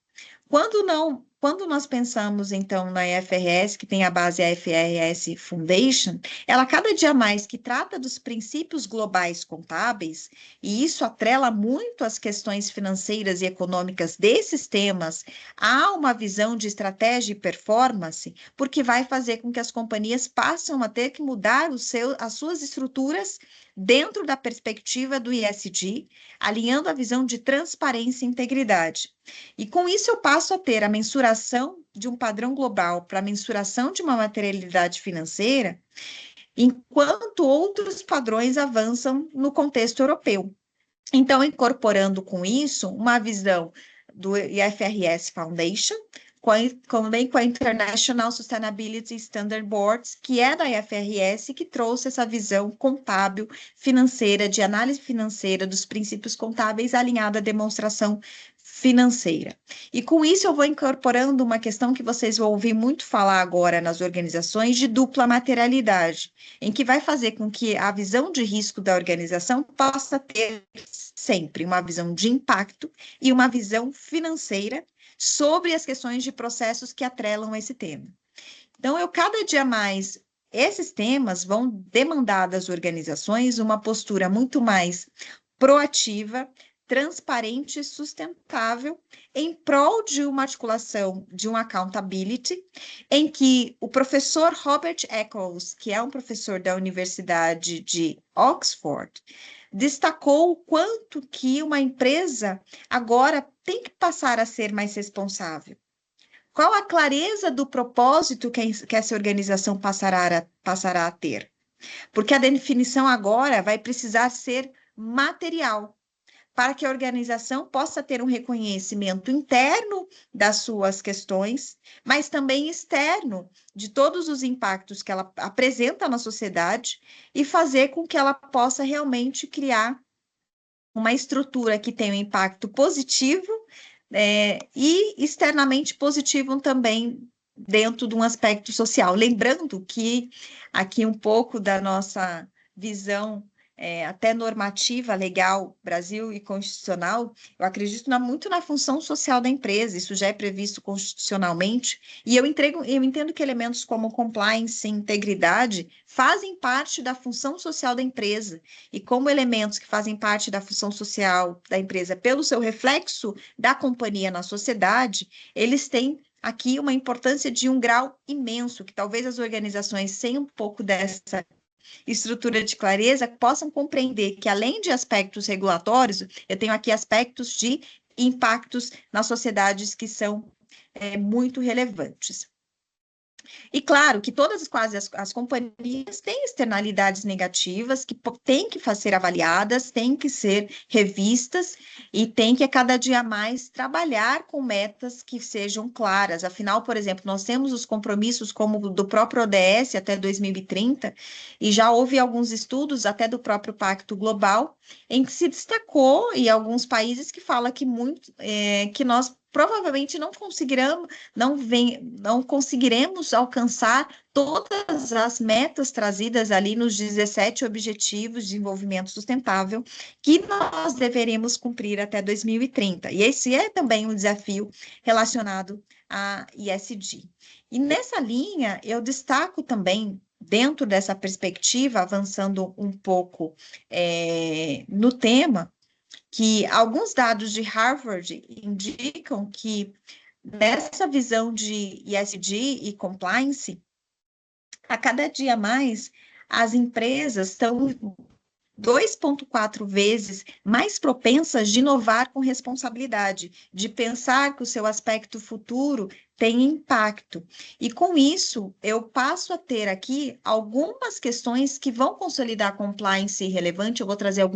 Quando nós pensamos, então, na IFRS, que tem a base IFRS Foundation, ela cada dia mais que trata dos princípios globais contábeis, e isso atrela muito as questões financeiras e econômicas desses temas, há uma visão de estratégia e performance, porque vai fazer com que as companhias passem a ter que mudar as suas estruturas dentro da perspectiva do ESG, alinhando a visão de transparência e integridade. E com isso eu passo a ter a mensuração de um padrão global para a mensuração de uma materialidade financeira, enquanto outros padrões avançam no contexto europeu. Então, incorporando com isso uma visão do IFRS Foundation, também com a International Sustainability Standard Boards, que é da IFRS, que trouxe essa visão contábil financeira, de análise financeira dos princípios contábeis alinhada à demonstração financeira. E com isso eu vou incorporando uma questão que vocês vão ouvir muito falar agora nas organizações de dupla materialidade, em que vai fazer com que a visão de risco da organização possa ter sempre uma visão de impacto e uma visão financeira sobre as questões de processos que atrelam esse tema. Então, cada dia mais, esses temas vão demandar das organizações uma postura muito mais proativa, transparente e sustentável, em prol de uma articulação de um accountability, em que o professor Robert Eccles, que é um professor da Universidade de Oxford, destacou o quanto que uma empresa agora tem que passar a ser mais responsável. Qual a clareza do propósito que essa organização passará a ter? Porque a definição agora vai precisar ser material, para que a organização possa ter um reconhecimento interno das suas questões, mas também externo de todos os impactos que ela apresenta na sociedade e fazer com que ela possa realmente criar uma estrutura que tenha um impacto positivo e externamente positivo também dentro de um aspecto social. Lembrando que aqui um pouco da nossa visão até normativa, legal, Brasil e constitucional, eu acredito muito na função social da empresa, isso já é previsto constitucionalmente, e eu entendo que elementos como compliance e integridade fazem parte da função social da empresa, e como elementos que fazem parte da função social da empresa pelo seu reflexo da companhia na sociedade, eles têm aqui uma importância de um grau imenso, que talvez as organizações sem um pouco dessa estrutura de clareza possam compreender que, além de aspectos regulatórios, eu tenho aqui aspectos de impactos nas sociedades que são muito relevantes. E claro que quase as companhias têm externalidades negativas que têm que ser avaliadas, têm que ser revistas e têm que a cada dia mais trabalhar com metas que sejam claras. Afinal, por exemplo, nós temos os compromissos como do próprio ODS até 2030 e já houve alguns estudos até do próprio Pacto Global em que se destacou e alguns países que falam que nós provavelmente não conseguiremos alcançar todas as metas trazidas ali nos 17 Objetivos de Desenvolvimento Sustentável que nós deveremos cumprir até 2030. E esse é também um desafio relacionado à ESG. E nessa linha, eu destaco também, dentro dessa perspectiva, avançando um pouco no tema, que alguns dados de Harvard indicam que nessa visão de ESG e compliance, a cada dia mais as empresas estão 2,4 vezes mais propensas de inovar com responsabilidade, de pensar que o seu aspecto futuro tem impacto. E com isso, eu passo a ter aqui algumas questões que vão consolidar compliance relevante, eu vou trazer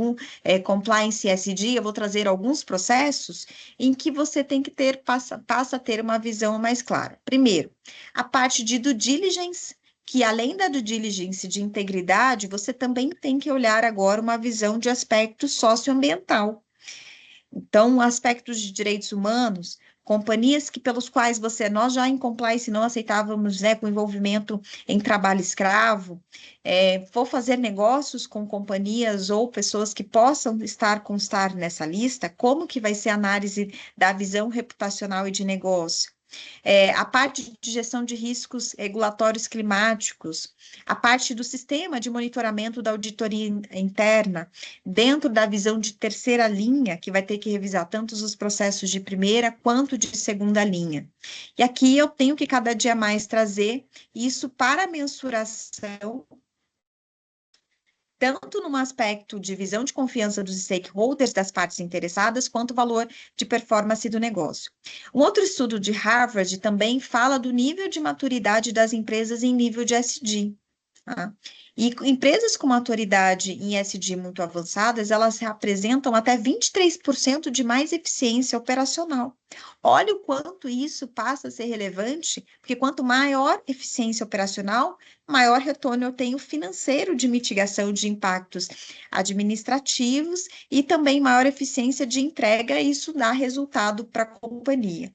compliance ESG, eu vou trazer alguns processos em que você tem que passa a ter uma visão mais clara. Primeiro, a parte de due diligence, que além da due diligence de integridade, você também tem que olhar agora uma visão de aspecto socioambiental. Então, aspectos de direitos humanos, companhias pelos quais nós já em compliance não aceitávamos com envolvimento em trabalho escravo, vou fazer negócios com companhias ou pessoas que possam constar nessa lista, como que vai ser a análise da visão reputacional e de negócio? A parte de gestão de riscos regulatórios climáticos, a parte do sistema de monitoramento da auditoria interna, dentro da visão de terceira linha, que vai ter que revisar tanto os processos de primeira quanto de segunda linha. E aqui eu tenho que cada dia mais trazer isso para a mensuração, tanto no aspecto de visão de confiança dos stakeholders, das partes interessadas, quanto valor de performance do negócio. Um outro estudo de Harvard também fala do nível de maturidade das empresas em nível de ESG. Tá? E empresas com maturidade em ESG muito avançadas, elas apresentam até 23% de mais eficiência operacional. Olha o quanto isso passa a ser relevante, porque quanto maior eficiência operacional, maior retorno eu tenho financeiro de mitigação de impactos administrativos e também maior eficiência de entrega, e isso dá resultado para a companhia.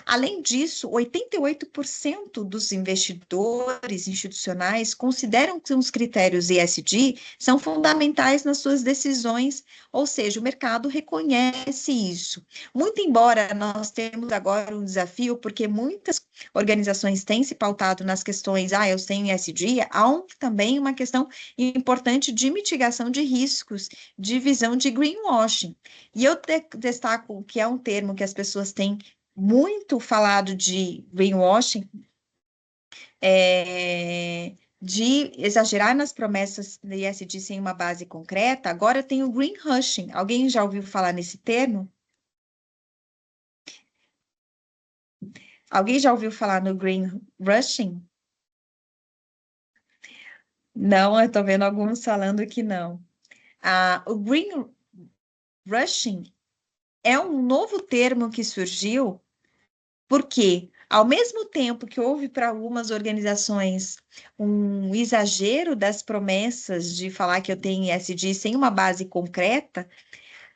Além disso, 88% dos investidores institucionais consideram que os critérios ESG são fundamentais nas suas decisões, ou seja, o mercado reconhece isso. Muito embora nós nós temos agora um desafio, porque muitas organizações têm se pautado nas questões, eu tenho ESG, há também uma questão importante de mitigação de riscos, de visão de greenwashing. E eu destaco que é um termo que as pessoas têm muito falado de greenwashing, de exagerar nas promessas da ESG sem uma base concreta. Agora tem o greenwashing. Alguém já ouviu falar nesse termo? Alguém já ouviu falar no greenwashing? Não, eu estou vendo alguns falando que não. O greenwashing é um novo termo que surgiu porque, ao mesmo tempo que houve para algumas organizações um exagero das promessas de falar que eu tenho ESG sem uma base concreta,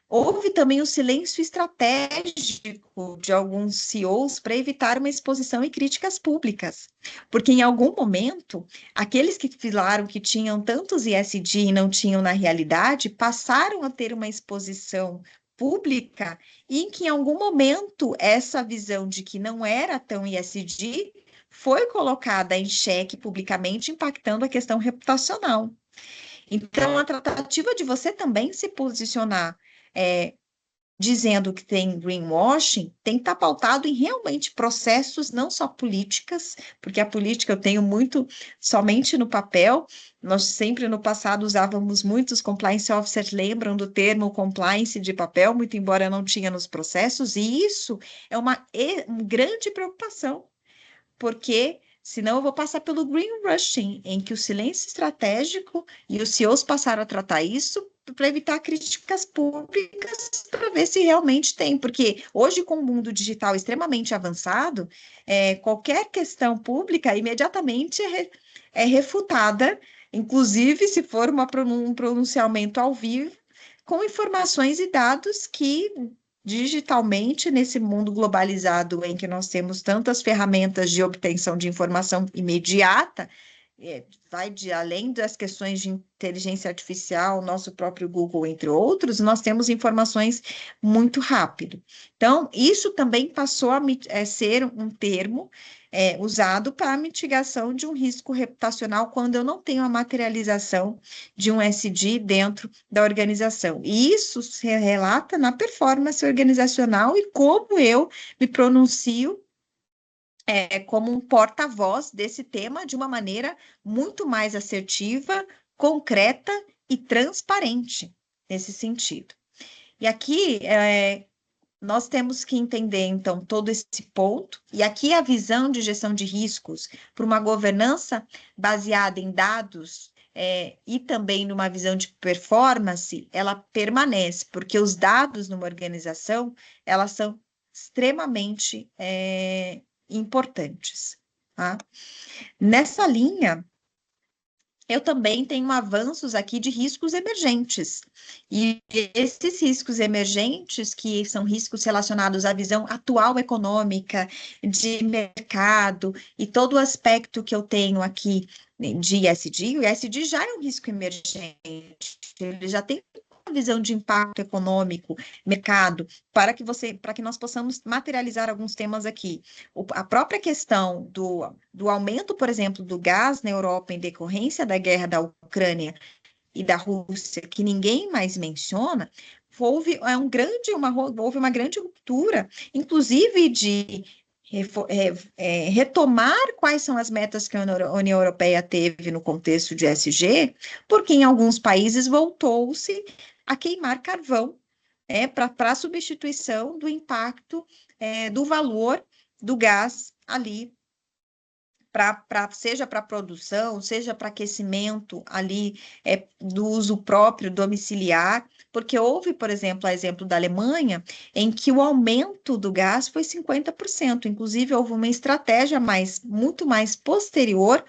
houve também o silêncio estratégico de alguns CEOs para evitar uma exposição e críticas públicas. Porque, em algum momento, aqueles que falaram que tinham tantos ESG e não tinham na realidade, passaram a ter uma exposição pública e em que, em algum momento, essa visão de que não era tão ESG foi colocada em xeque publicamente, impactando a questão reputacional. Então, a tratativa de você também se posicionar dizendo que tem greenwashing, tem que estar pautado em realmente processos, não só políticas, porque a política eu tenho muito somente no papel. Nós sempre no passado usávamos muitos compliance officers, lembram do termo compliance de papel, muito embora não tinha nos processos, e isso é uma grande preocupação, porque senão eu vou passar pelo greenwashing, em que o silêncio estratégico e os CEOs passaram a tratar isso para evitar críticas públicas, para ver se realmente tem, porque hoje com o mundo digital extremamente avançado, qualquer questão pública imediatamente é refutada, inclusive se for um pronunciamento ao vivo, com informações e dados que digitalmente, nesse mundo globalizado em que nós temos tantas ferramentas de obtenção de informação imediata, vai além das questões de inteligência artificial, nosso próprio Google, entre outros, nós temos informações muito rápido. Então, isso também passou a ser um termo usado para a mitigação de um risco reputacional quando eu não tenho a materialização de um ESG dentro da organização. E isso se relata na performance organizacional e como eu me pronuncio como um porta-voz desse tema de uma maneira muito mais assertiva, concreta e transparente nesse sentido. E aqui nós temos que entender, então, todo esse ponto, e aqui a visão de gestão de riscos para uma governança baseada em dados e também numa visão de performance, ela permanece, porque os dados numa organização, elas são extremamente importantes. Tá? Nessa linha, eu também tenho avanços aqui de riscos emergentes. E esses riscos emergentes, que são riscos relacionados à visão atual econômica, de mercado, e todo o aspecto que eu tenho aqui de ESG, o ESG já é um risco emergente, ele já tem uma visão de impacto econômico, mercado, para que nós possamos materializar alguns temas aqui. A própria questão do aumento, por exemplo, do gás na Europa em decorrência da guerra da Ucrânia e da Rússia, que ninguém mais menciona, houve uma grande ruptura, inclusive de retomar quais são as metas que a União Europeia teve no contexto de ESG, porque em alguns países voltou-se a queimar carvão para a substituição do impacto do valor do gás ali, seja para produção, seja para aquecimento ali do uso próprio domiciliar, porque houve, por exemplo, exemplo da Alemanha, em que o aumento do gás foi 50%, inclusive houve uma estratégia muito mais posterior,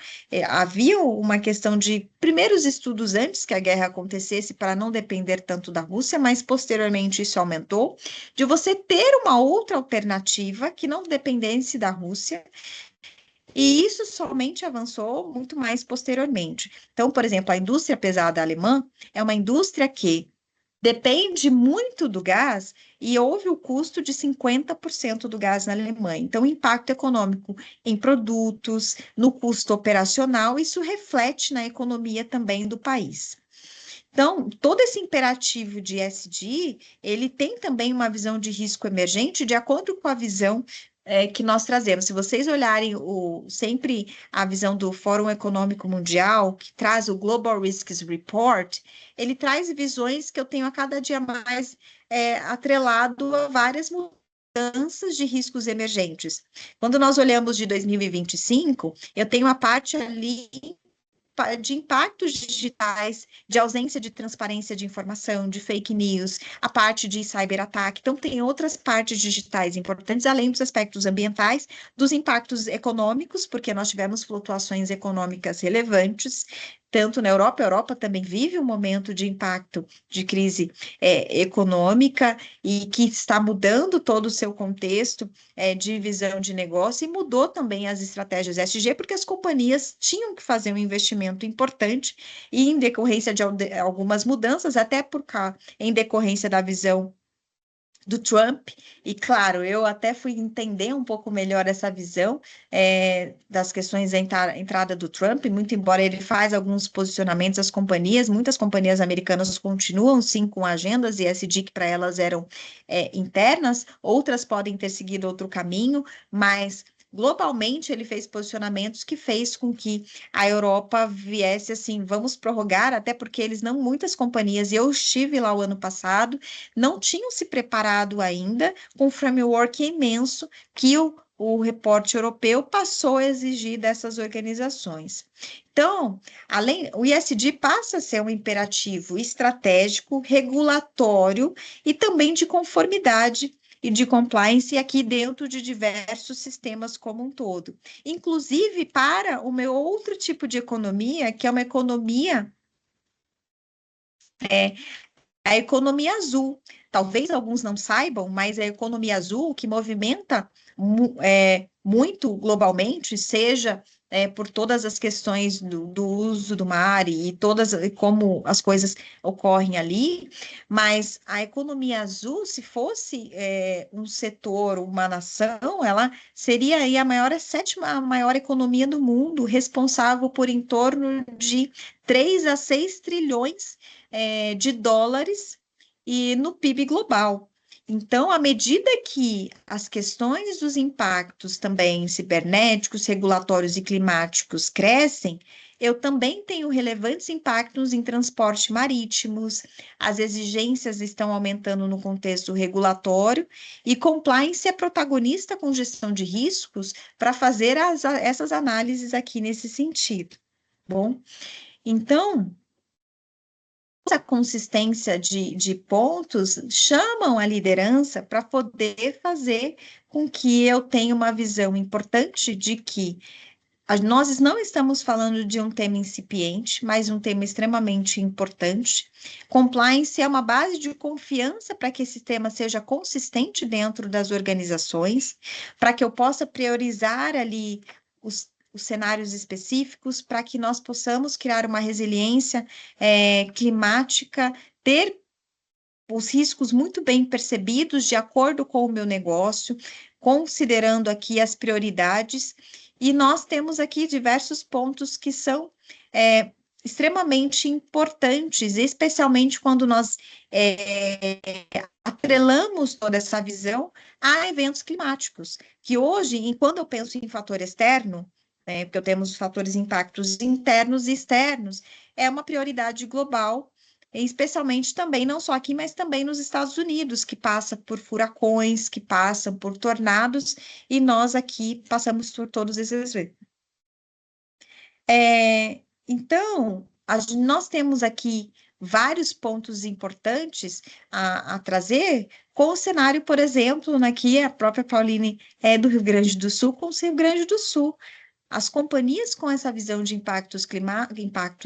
havia uma questão de primeiros estudos antes que a guerra acontecesse para não depender tanto da Rússia, mas posteriormente isso aumentou, de você ter uma outra alternativa que não dependesse da Rússia. E isso somente avançou muito mais posteriormente. Então, por exemplo, a indústria pesada alemã é uma indústria que depende muito do gás e houve o custo de 50% do gás na Alemanha. Então, o impacto econômico em produtos, no custo operacional, isso reflete na economia também do país. Então, todo esse imperativo de ESG, ele tem também uma visão de risco emergente de acordo com a visão que nós trazemos. Se vocês olharem sempre a visão do Fórum Econômico Mundial, que traz o Global Risks Report, ele traz visões que eu tenho a cada dia mais atrelado a várias mudanças de riscos emergentes. Quando nós olhamos de 2025, eu tenho a parte ali de impactos digitais, de ausência de transparência de informação, de fake news, a parte de cyberataque. Então, tem outras partes digitais importantes, além dos aspectos ambientais, dos impactos econômicos, porque nós tivemos flutuações econômicas relevantes, tanto na Europa. A Europa também vive um momento de impacto de crise econômica e que está mudando todo o seu contexto de visão de negócio e mudou também as estratégias ESG, porque as companhias tinham que fazer um investimento importante e em decorrência de algumas mudanças, até em decorrência da visão do Trump, e claro, eu até fui entender um pouco melhor essa visão das questões da entrada do Trump, muito embora ele faz alguns posicionamentos às companhias, muitas companhias americanas continuam sim com agendas ESG que para elas eram internas, outras podem ter seguido outro caminho, mas globalmente, ele fez posicionamentos que fez com que a Europa viesse assim, vamos prorrogar, até porque muitas companhias, e eu estive lá o ano passado, não tinham se preparado ainda com um framework imenso que o reporte europeu passou a exigir dessas organizações. Então, o ESG passa a ser um imperativo estratégico, regulatório e também de conformidade e de compliance aqui dentro de diversos sistemas como um todo. Inclusive para o meu outro tipo de economia, que é uma economia, a economia azul. Talvez alguns não saibam, mas a economia azul que movimenta muito globalmente, seja por todas as questões do uso do mar e como as coisas ocorrem ali, mas a economia azul, se fosse um setor, uma nação, ela seria aí a sétima maior economia do mundo, responsável por em torno de 3 a 6 trilhões de dólares e no PIB global. Então, à medida que as questões dos impactos também cibernéticos, regulatórios e climáticos crescem, eu também tenho relevantes impactos em transporte marítimos, as exigências estão aumentando no contexto regulatório e compliance é protagonista com gestão de riscos para fazer essas análises aqui nesse sentido. Bom, então, essa consistência de pontos chamam a liderança para poder fazer com que eu tenha uma visão importante de que nós não estamos falando de um tema incipiente, mas um tema extremamente importante. Compliance é uma base de confiança para que esse tema seja consistente dentro das organizações, para que eu possa priorizar ali os cenários específicos, para que nós possamos criar uma resiliência climática, ter os riscos muito bem percebidos de acordo com o meu negócio, considerando aqui as prioridades, e nós temos aqui diversos pontos que são extremamente importantes, especialmente quando nós atrelamos toda essa visão a eventos climáticos, que hoje, quando eu penso em fator externo, porque temos fatores impactos internos e externos, é uma prioridade global, especialmente também, não só aqui, mas também nos Estados Unidos, que passa por furacões, que passam por tornados, e nós aqui passamos por todos esses eventos. Então, nós temos aqui vários pontos importantes a trazer, com o cenário, por exemplo, aqui a própria Pauline é do Rio Grande do Sul, com o Rio Grande do Sul. As companhias com essa visão de impactos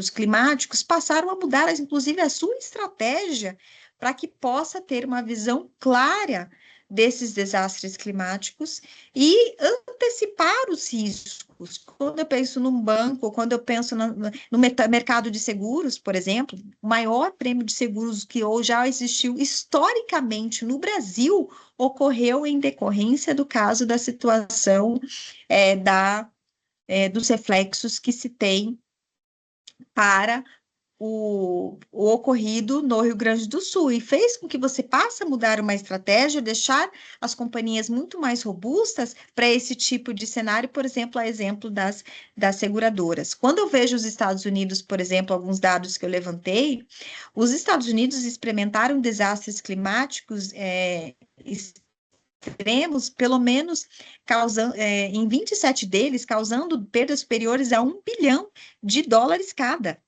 climáticos passaram a mudar, inclusive, a sua estratégia para que possa ter uma visão clara desses desastres climáticos e antecipar os riscos bancos, quando eu penso num banco, quando eu penso no mercado de seguros, por exemplo, o maior prêmio de seguros que já existiu historicamente no Brasil ocorreu em decorrência do caso da situação dos reflexos que se tem para o ocorrido no Rio Grande do Sul, e fez com que você passe a mudar uma estratégia, deixar as companhias muito mais robustas para esse tipo de cenário, por exemplo, a exemplo das seguradoras. Quando eu vejo os Estados Unidos, por exemplo, alguns dados que eu levantei, os Estados Unidos experimentaram desastres climáticos extremos, pelo menos em 27 deles, causando perdas superiores a $1 bilhão cada.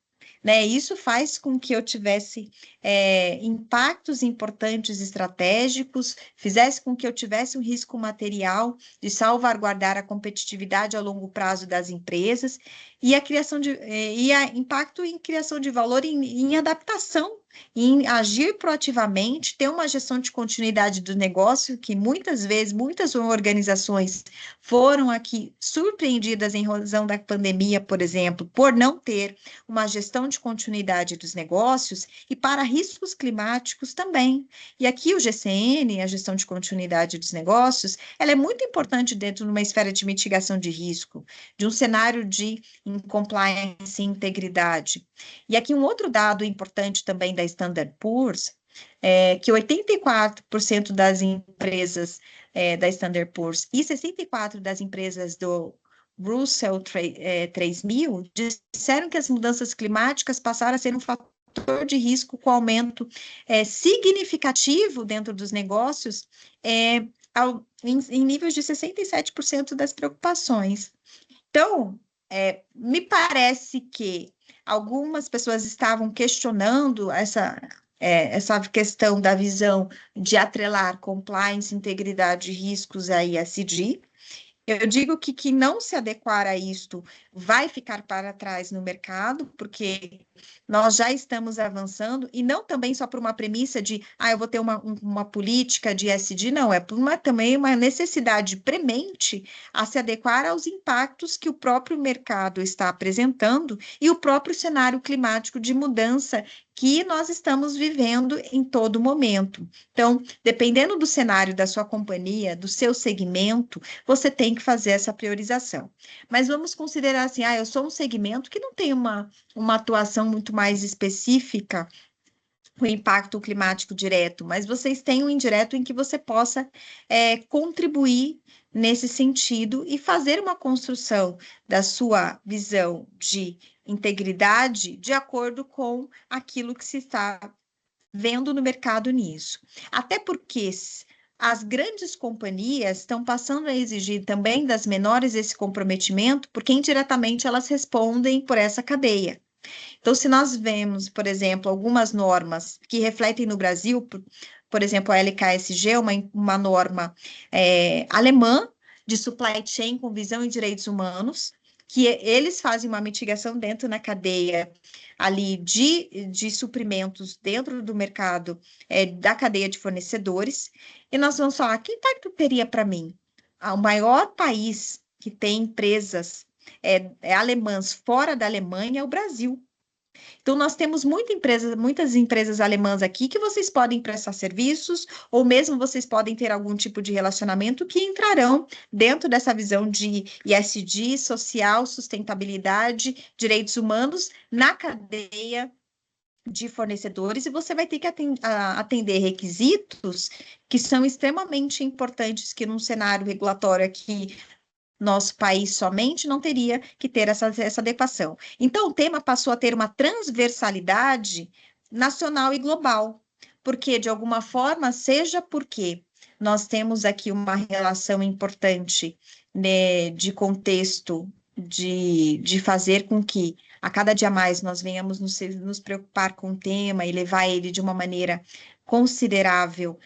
Né? Isso faz com que eu tivesse impactos importantes estratégicos, fizesse com que eu tivesse um risco material de salvaguardar a competitividade a longo prazo das empresas e impacto em criação de valor em adaptação, em agir proativamente, ter uma gestão de continuidade do negócio, que muitas vezes, muitas organizações foram aqui surpreendidas em razão da pandemia, por exemplo, por não ter uma gestão de continuidade dos negócios, e para riscos climáticos também. E aqui o GCN, a gestão de continuidade dos negócios, ela é muito importante dentro de uma esfera de mitigação de risco, de um cenário de compliance e integridade. E aqui um outro dado importante também da Standard Poor's, que 84% das empresas da Standard Poor's e 64% das empresas do Russell 3000 disseram que as mudanças climáticas passaram a ser um fator de risco com aumento significativo dentro dos negócios, em níveis de 67% das preocupações. Então, me parece que algumas pessoas estavam questionando essa questão da visão de atrelar compliance, integridade e riscos a ESG. Eu digo que quem não se adequar a isto vai ficar para trás no mercado, porque nós já estamos avançando, e não também só por uma premissa de, eu vou ter uma política de ESG, não, é por também uma necessidade premente a se adequar aos impactos que o próprio mercado está apresentando e o próprio cenário climático de mudança que nós estamos vivendo em todo momento. Então, dependendo do cenário da sua companhia, do seu segmento, você tem que fazer essa priorização. Mas vamos considerar assim, eu sou um segmento que não tem uma atuação muito mais específica com impacto climático direto, mas vocês têm um indireto em que você possa contribuir nesse sentido e fazer uma construção da sua visão de integridade de acordo com aquilo que se está vendo no mercado nisso. Até porque as grandes companhias estão passando a exigir também das menores esse comprometimento, porque indiretamente elas respondem por essa cadeia. Então, se nós vemos, por exemplo, algumas normas que refletem no Brasil, por exemplo, a LKSG, uma norma alemã de supply chain com visão em direitos humanos, que eles fazem uma mitigação dentro na cadeia ali de suprimentos dentro do mercado da cadeia de fornecedores, e nós vamos falar, que impacto teria para mim? O maior país que tem empresas fora da Alemanha é o Brasil. Então, nós temos muitas empresas alemãs aqui que vocês podem prestar serviços, ou mesmo vocês podem ter algum tipo de relacionamento que entrarão dentro dessa visão de ESG, social, sustentabilidade, direitos humanos, na cadeia de fornecedores, e você vai ter que atender requisitos que são extremamente importantes, que num cenário regulatório aqui, nosso país somente não teria que ter essa adequação. Então, o tema passou a ter uma transversalidade nacional e global, porque, de alguma forma, seja porque nós temos aqui uma relação importante, né, de contexto, de fazer com que, a cada dia mais, nós venhamos nos preocupar com o tema e levar ele de uma maneira considerável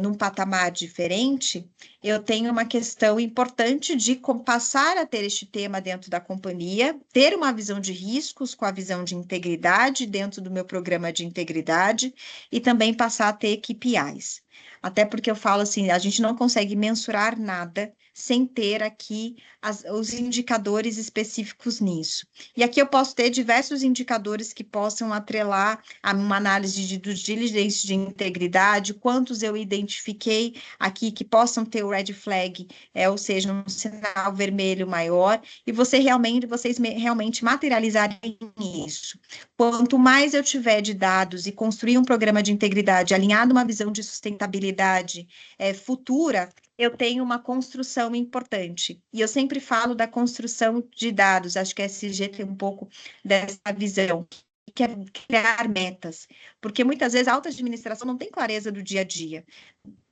num patamar diferente, eu tenho uma questão importante de passar a ter este tema dentro da companhia, ter uma visão de riscos com a visão de integridade dentro do meu programa de integridade e também passar a ter KPIs. Até porque eu falo assim, a gente não consegue mensurar nada sem ter aqui os indicadores específicos nisso. E aqui eu posso ter diversos indicadores que possam atrelar a uma análise de due diligence de integridade, quantos eu identifiquei aqui que possam ter o red flag, ou seja, um sinal vermelho maior, e vocês realmente materializarem isso. Quanto mais eu tiver de dados e construir um programa de integridade alinhado a uma visão de sustentabilidade futura, eu tenho uma construção importante. E eu sempre falo da construção de dados, acho que a SG tem um pouco dessa visão, que é criar metas, porque muitas vezes a alta administração não tem clareza do dia a dia.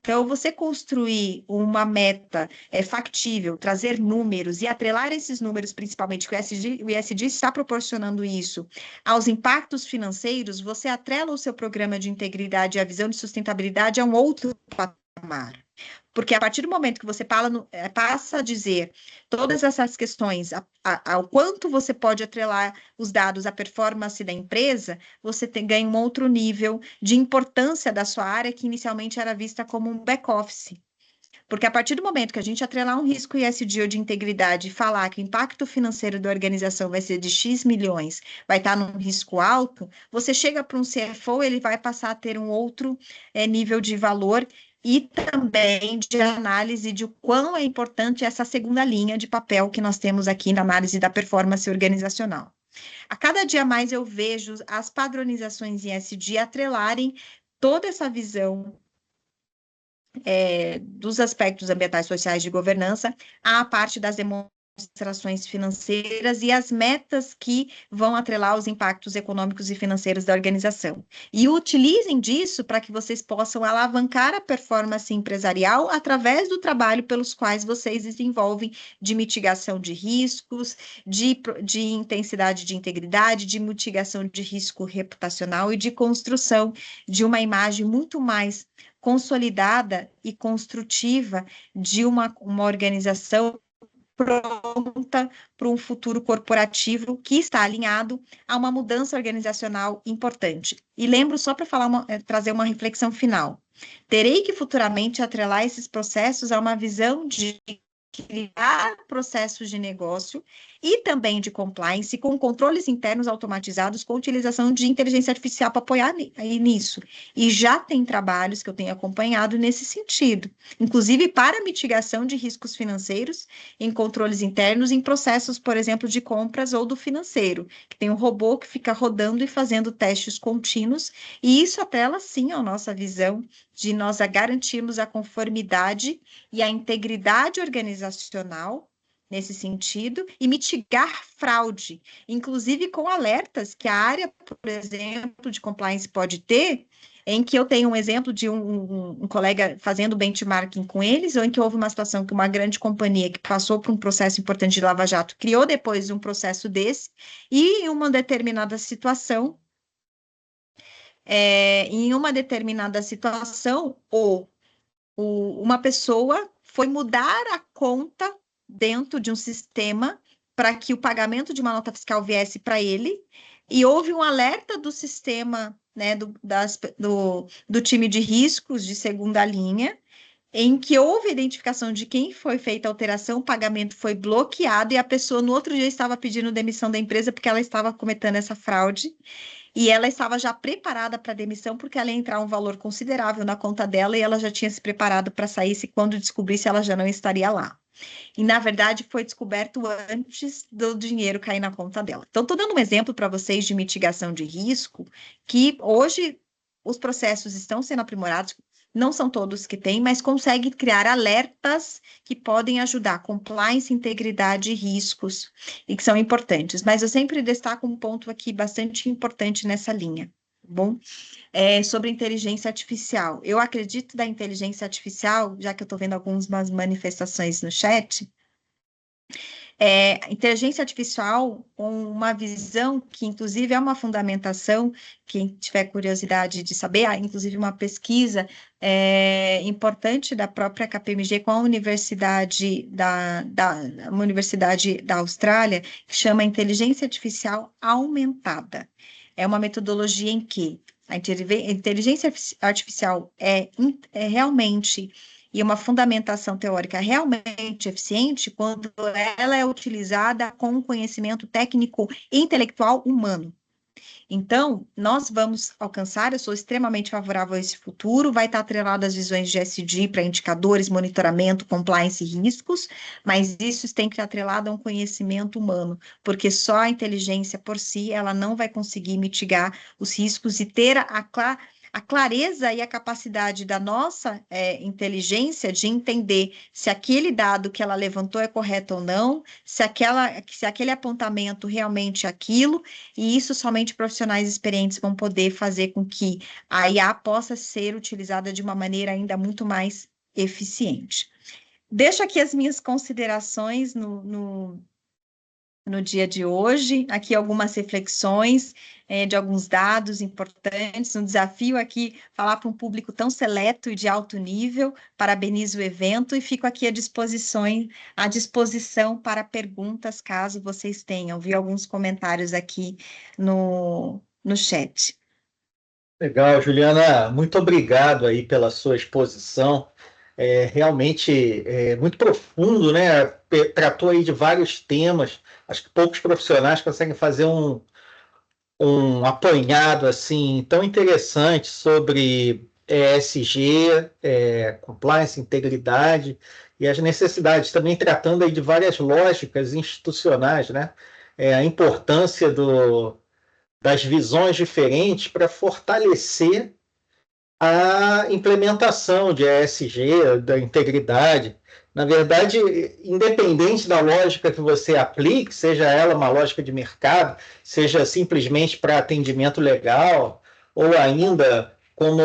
Então, você construir uma meta factível, trazer números e atrelar esses números, principalmente que o ESG está proporcionando isso, aos impactos financeiros, você atrela o seu programa de integridade e a visão de sustentabilidade a um outro patamar. Porque a partir do momento que você passa a dizer todas essas questões, ao quanto você pode atrelar os dados à performance da empresa, você ganha um outro nível de importância da sua área, que inicialmente era vista como um back-office. Porque a partir do momento que a gente atrelar um risco ESG ou de integridade e falar que o impacto financeiro da organização vai ser de X milhões, vai estar num risco alto, você chega para um CFO, ele vai passar a ter um outro nível de valor e também de análise de o quão é importante essa segunda linha de papel que nós temos aqui na análise da performance organizacional. A cada dia mais eu vejo as padronizações em ESG atrelarem toda essa visão dos aspectos ambientais, sociais de governança à parte das demonstrações financeiras e as metas que vão atrelar os impactos econômicos e financeiros da organização. E utilizem disso para que vocês possam alavancar a performance empresarial através do trabalho pelos quais vocês desenvolvem de mitigação de riscos, de intensidade de integridade, de mitigação de risco reputacional e de construção de uma imagem muito mais consolidada e construtiva de uma organização pronta para um futuro corporativo que está alinhado a uma mudança organizacional importante. E lembro só para trazer uma reflexão final. Terei que futuramente atrelar esses processos a uma visão de criar processos de negócio e também de compliance com controles internos automatizados com utilização de inteligência artificial para apoiar nisso. E já tem trabalhos que eu tenho acompanhado nesse sentido, inclusive para mitigação de riscos financeiros em controles internos em processos, por exemplo, de compras ou do financeiro, que tem um robô que fica rodando e fazendo testes contínuos, e isso atrela sim a nossa visão de nós garantirmos a conformidade e a integridade organizacional nesse sentido, e mitigar fraude, inclusive com alertas que a área, por exemplo, de compliance pode ter, em que eu tenho um exemplo de um colega fazendo benchmarking com eles, ou em que houve uma situação que uma grande companhia que passou por um processo importante de lava-jato, criou depois um processo desse, e em uma determinada situação, uma pessoa foi mudar a conta dentro de um sistema para que o pagamento de uma nota fiscal viesse para ele, e houve um alerta do sistema, né, do time de riscos de segunda linha, em que houve identificação de quem foi feita a alteração, o pagamento foi bloqueado, e a pessoa no outro dia estava pedindo demissão da empresa porque ela estava cometendo essa fraude, e ela estava já preparada para demissão, porque ela ia entrar um valor considerável na conta dela, e ela já tinha se preparado para sair, se quando descobrisse ela já não estaria lá. E, na verdade, foi descoberto antes do dinheiro cair na conta dela. Então, estou dando um exemplo para vocês de mitigação de risco, que hoje os processos estão sendo aprimorados, não são todos que têm, mas conseguem criar alertas que podem ajudar, compliance, integridade e riscos, e que são importantes. Mas eu sempre destaco um ponto aqui bastante importante nessa linha. Bom, sobre inteligência artificial. Eu acredito da inteligência artificial, já que eu estou vendo algumas manifestações no chat, inteligência artificial com uma visão que, inclusive, é uma fundamentação, quem tiver curiosidade de saber, inclusive uma pesquisa importante da própria KPMG com a universidade uma universidade da Austrália, que chama inteligência artificial aumentada. É uma metodologia em que a inteligência artificial é realmente e uma fundamentação teórica realmente eficiente quando ela é utilizada com um conhecimento técnico e intelectual humano. Então, nós vamos alcançar, eu sou extremamente favorável a esse futuro, vai estar atrelado às visões de ESG para indicadores, monitoramento, compliance e riscos, mas isso tem que estar atrelado a um conhecimento humano, porque só a inteligência por si, ela não vai conseguir mitigar os riscos e ter a clareza e a capacidade da nossa inteligência de entender se aquele dado que ela levantou é correto ou não, se aquele apontamento realmente é aquilo, e isso somente profissionais experientes vão poder fazer com que a IA possa ser utilizada de uma maneira ainda muito mais eficiente. Deixo aqui as minhas considerações no dia de hoje, aqui algumas reflexões de alguns dados importantes, um desafio aqui falar para um público tão seleto e de alto nível, parabenizo o evento e fico aqui à disposição para perguntas, caso vocês tenham. Vi alguns comentários aqui no chat. Legal, Juliana, muito obrigado aí pela sua exposição. Realmente muito profundo, né? Tratou aí de vários temas. Acho que poucos profissionais conseguem fazer um apanhado assim tão interessante sobre ESG, compliance, integridade e as necessidades, também tratando aí de várias lógicas institucionais, né? A importância das visões diferentes para fortalecer a implementação de ESG, da integridade. Na verdade, independente da lógica que você aplique, seja ela uma lógica de mercado, seja simplesmente para atendimento legal, ou ainda como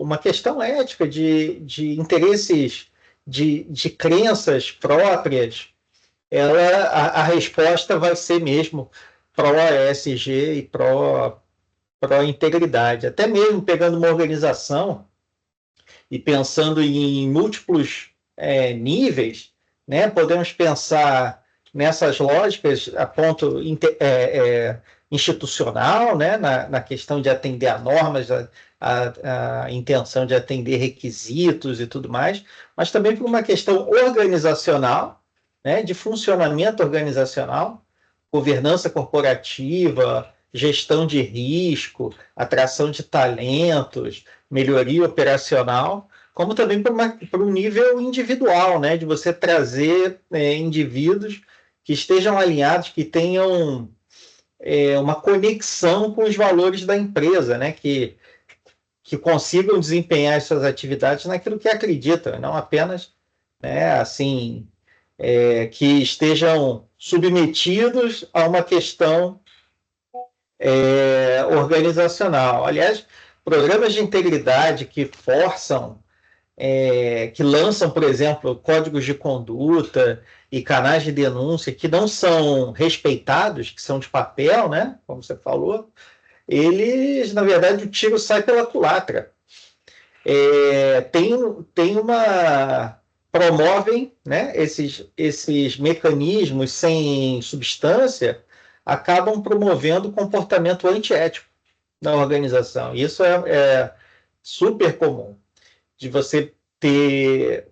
uma questão ética de interesses, de crenças próprias, a resposta vai ser mesmo pró-ESG e pró-integridade. Até mesmo pegando uma organização e pensando em múltiplos níveis, né? Podemos pensar nessas lógicas a ponto institucional, né? Na questão de atender a normas, a intenção de atender requisitos e tudo mais, mas também por uma questão organizacional, né? De funcionamento organizacional, governança corporativa, gestão de risco, atração de talentos, melhoria operacional, como também para um nível individual, né? De você trazer indivíduos que estejam alinhados, que tenham uma conexão com os valores da empresa, né? Que consigam desempenhar as suas atividades naquilo que acreditam, não apenas, né, assim, que estejam submetidos a uma questão organizacional. Aliás, programas de integridade que forçam, que lançam, por exemplo, códigos de conduta e canais de denúncia que não são respeitados, que são de papel, né, como você falou, eles, na verdade, o tiro sai pela culatra. Promovem, né, esses mecanismos sem substância, acabam promovendo comportamento antiético na organização. Isso é super comum, de você ter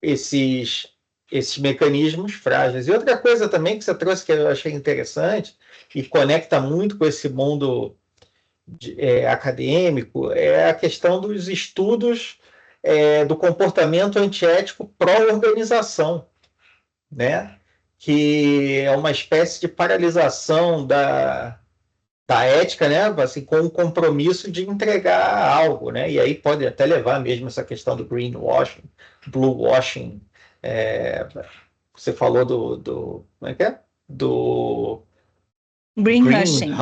esses mecanismos frágeis. E outra coisa também que você trouxe que eu achei interessante e conecta muito com esse mundo acadêmico é a questão dos estudos do comportamento antiético pró-organização, né? Que é uma espécie de paralisação da ética, né? Assim, com o compromisso de entregar algo, né? E aí pode até levar mesmo essa questão do greenwashing, bluewashing. Você falou do como é que é? Do greenwashing.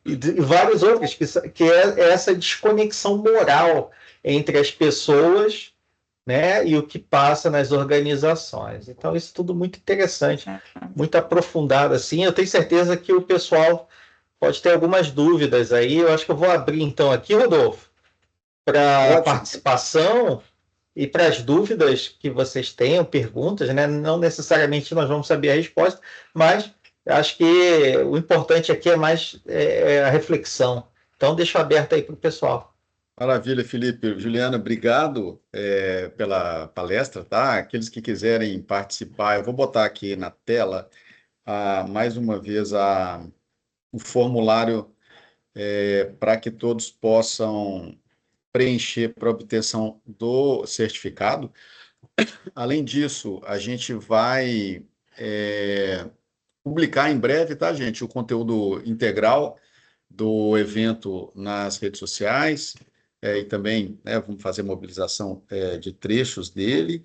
E vários outros, que é essa desconexão moral entre as pessoas, né, e o que passa nas organizações. Então, isso tudo muito interessante, muito aprofundado, assim. Eu tenho certeza que o pessoal pode ter algumas dúvidas aí. Eu acho que eu vou abrir, então, aqui, Rodolfo, para participação e para as dúvidas que vocês tenham, perguntas, né? Não necessariamente nós vamos saber a resposta, mas acho que o importante aqui é mais a reflexão. Então, deixo aberto aí para o pessoal. Maravilha, Felipe. Juliana, obrigado pela palestra, tá? Aqueles que quiserem participar, eu vou botar aqui na tela, mais uma vez, o formulário para que todos possam preencher para obtenção do certificado. Além disso, a gente vai publicar em breve, tá, gente, o conteúdo integral do evento nas redes sociais, e também, né, vamos fazer mobilização de trechos dele.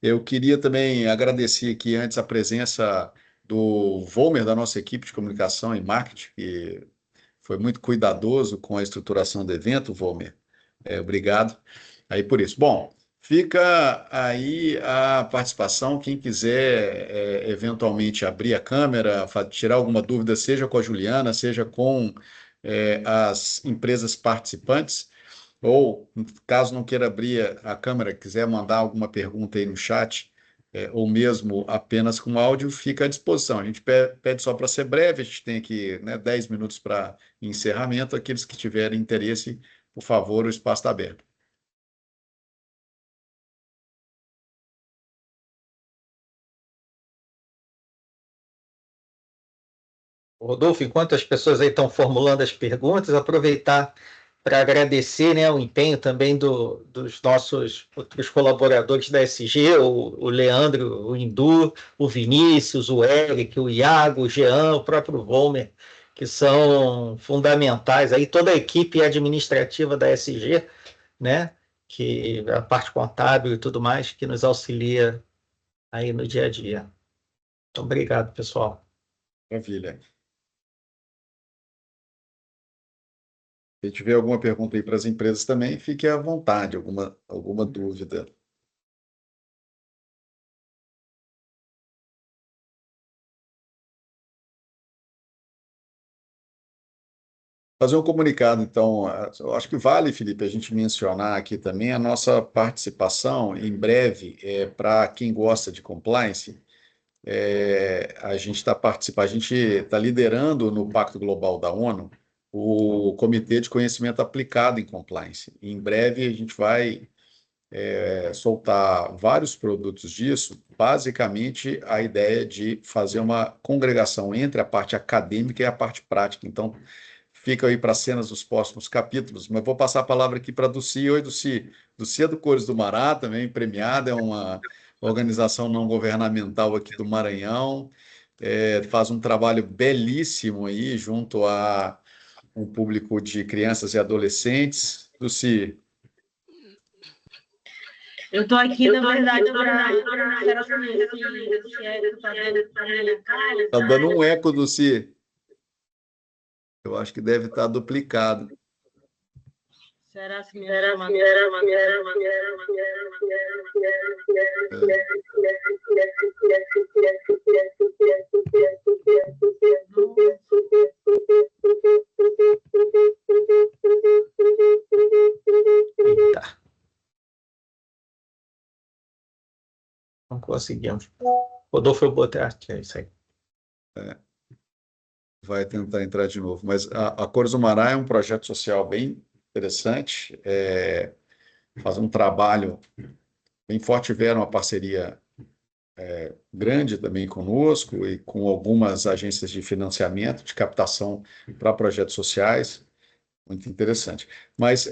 Eu queria também agradecer aqui antes a presença do Volmer, da nossa equipe de comunicação e marketing, que foi muito cuidadoso com a estruturação do evento, Volmer. Obrigado aí por isso. Bom, fica aí a participação. Quem quiser eventualmente abrir a câmera, tirar alguma dúvida, seja com a Juliana, seja com as empresas participantes, ou caso não queira abrir a câmera, quiser mandar alguma pergunta aí no chat, ou mesmo apenas com áudio, fica à disposição. A gente pede só para ser breve, a gente tem aqui, né, 10 minutos para encerramento. Aqueles que tiverem interesse, por favor, o espaço está aberto. Rodolfo, enquanto as pessoas aí estão formulando as perguntas, aproveitar para agradecer, né, o empenho também dos nossos outros colaboradores da SG, o Leandro, o Indu, o Vinícius, o Eric, o Iago, o Jean, o próprio Volmer, que são fundamentais, aí toda a equipe administrativa da SG, né, que a parte contábil e tudo mais, que nos auxilia aí no dia a dia. Então, obrigado, pessoal. Maravilha. Se tiver alguma pergunta aí para as empresas também, fique à vontade, alguma dúvida. Fazer um comunicado, então, eu acho que vale, Felipe, a gente mencionar aqui também a nossa participação em breve, para quem gosta de compliance, a gente está participando, a gente está liderando no Pacto Global da ONU o Comitê de Conhecimento Aplicado em Compliance. Em breve a gente vai soltar vários produtos disso, basicamente a ideia de fazer uma congregação entre a parte acadêmica e a parte prática. Então, fica aí para cenas dos próximos capítulos, mas vou passar a palavra aqui para a Dulcy. Oi, Dulcy. Dulcy é do Cores do Mará, também premiada, é uma organização não governamental aqui do Maranhão, faz um trabalho belíssimo aí junto a um público de crianças e adolescentes. Dulcy. Eu estou aqui, na verdade, para... Está dando um eco, Dulcy. Eu acho que deve estar duplicado. Será que Eita. Não conseguimos. Rodolfo, eu botei aqui, é isso aí. Vai tentar entrar de novo. Mas a Cores do Mará é um projeto social bem interessante, faz um trabalho bem forte, tiveram uma parceria grande também conosco e com algumas agências de financiamento, de captação para projetos sociais, muito interessante. Mas